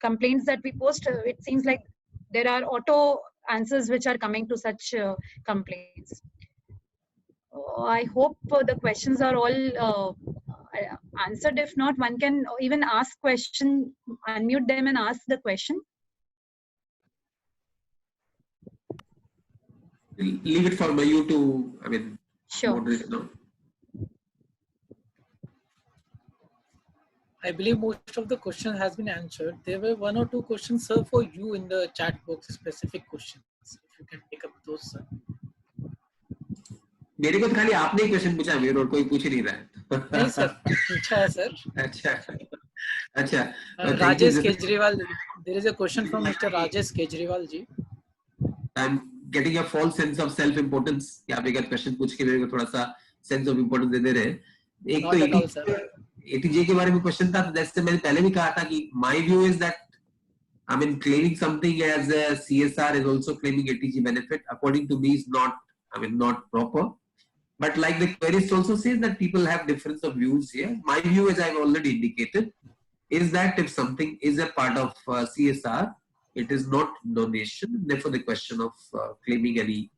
complaints that we post, it seems like there are auto answers which are coming to such complaints. I hope the questions are all answered. If not, one can even ask question, unmute them and ask the question. Leave it for you to, sure. Moderate it now. I believe most of the question has been answered. There were 1 or 2 questions, sir, for you in the chat box, specific questions. If you can pick up those, sir. मेरे को खाली आपने ही question पूछा, मेरे और कोई पूछ ही नहीं रहा है. नहीं सर, पूछा है सर. अच्छा. Rajesh Kejriwal, there is a question from Mr. Rajesh Kejriwal ji. I'm getting a false sense of self importance. कि आप एक क्वेश्चन पूछ के मेरे को थोड़ा सा sense of importance दे रहे हैं. एक तो ATJ के बारे में क्वेश्चन था, जैसे मैंने पहले भी कहा था कि my view is that claiming something as a CSR is also claiming ATG benefit. According to me, is not proper. But like the querist also says that people have difference of views here. My view, as I've already indicated, is that if something is a part of CSR, it is not donation. Therefore, the question of claiming any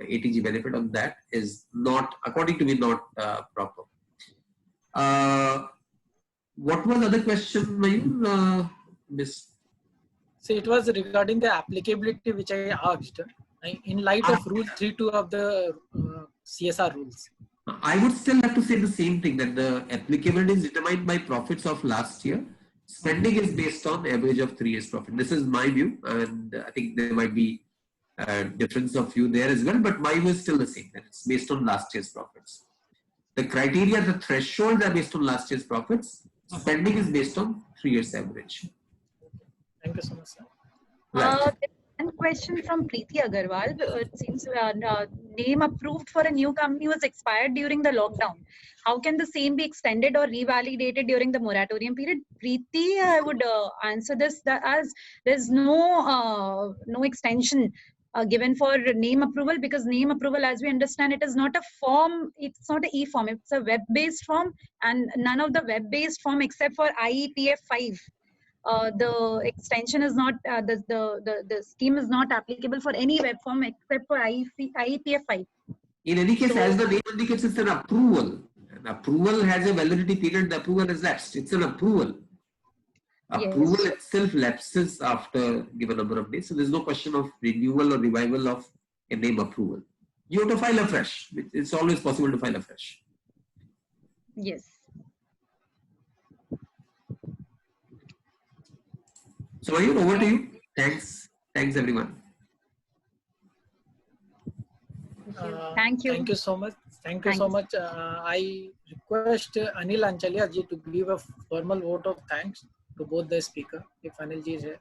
ATG benefit on that is not, according to me, not proper. What was the other question, Mayur? Miss? So it was regarding the applicability which I asked in light of Rule 3.2 of the CSR rules. I would still have to say the same thing, that the applicability is determined by profits of last year. Spending is based on average of 3 years profit. This is my view, and I think there might be a difference of view there as well, but my view is still the same, that it's based on last year's profits. The criteria, the thresholds are based on last year's profits. Spending is based on 3 years average. Thank you so much, sir. Right. One question from Preeti Agarwal. It seems name approved for a new company was expired during the lockdown. How can the same be extended or revalidated during the moratorium period? Preeti, I would answer this as there's no extension given for name approval, because name approval, as we understand, it is not a form, it's not an e-form, it's a web-based form, and none of the web-based form except for IEPF 5. The extension is not, the scheme is not applicable for any web form except for IEPF 5. In any case, So- as the name indicates, it's an approval. An approval has a validity period, the approval is lapsed. It's an approval. Yes. Approval itself lapses after given number of days. So there's no question of renewal or revival of a name approval. You have to file afresh. It's always possible to file afresh. Yes. So Mayur, over to you. Thanks. Thanks everyone. Thank you. Thank you so much. Thank you so Thanks. much. I request Anil Anchalia ji to give a formal vote of thanks to both the speaker, if Anil ji is here.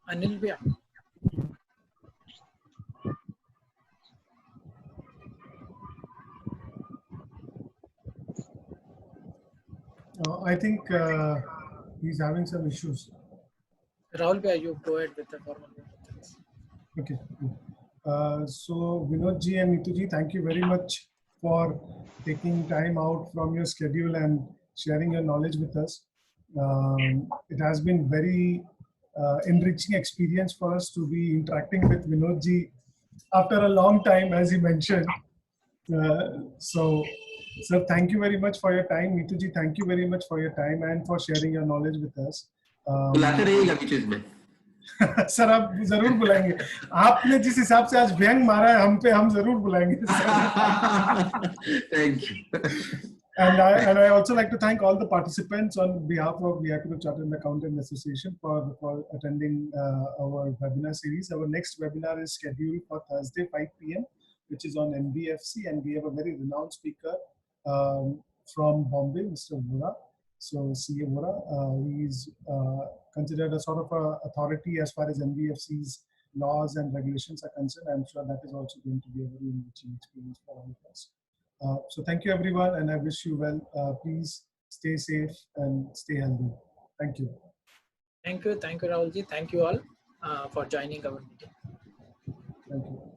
Anil bhaiya. I think he's having some issues. Rahul bhaiya, you go ahead with the formal vote of thanks. Okay. So Vinod ji and Neetu ji, thank you very much for taking time out from your schedule and sharing your knowledge with us. It has been very enriching experience for us to be interacting with Vinod ji after a long time, as he mentioned. So, sir, thank you very much for your time. Neetu ji, thank you very much for your time and for sharing your knowledge with us. बुलाते रहिएगा बीच में. Sir आप जरूर बुलाएंगे. आपने जिस हिसाब से आज व्यंग मारा है हम पे, हम जरूर बुलाएंगे. Thank you. And I also like to thank all the participants on behalf of the VIP Chartered Accountant Association for attending our webinar series. Our next webinar is scheduled for Thursday 5 p.m. which is on NBFC, and we have a very renowned speaker from Bombay, Mr. Vora. So CA Vora, he is considered a sort of a authority as far as NBFC's laws and regulations are concerned. I'm sure that is also going to be a very enriching experience for all of us. So thank you everyone, and I wish you well. Please stay safe and stay healthy. Thank you. Thank you, Rahul ji. Thank you all for joining our meeting. Thank you.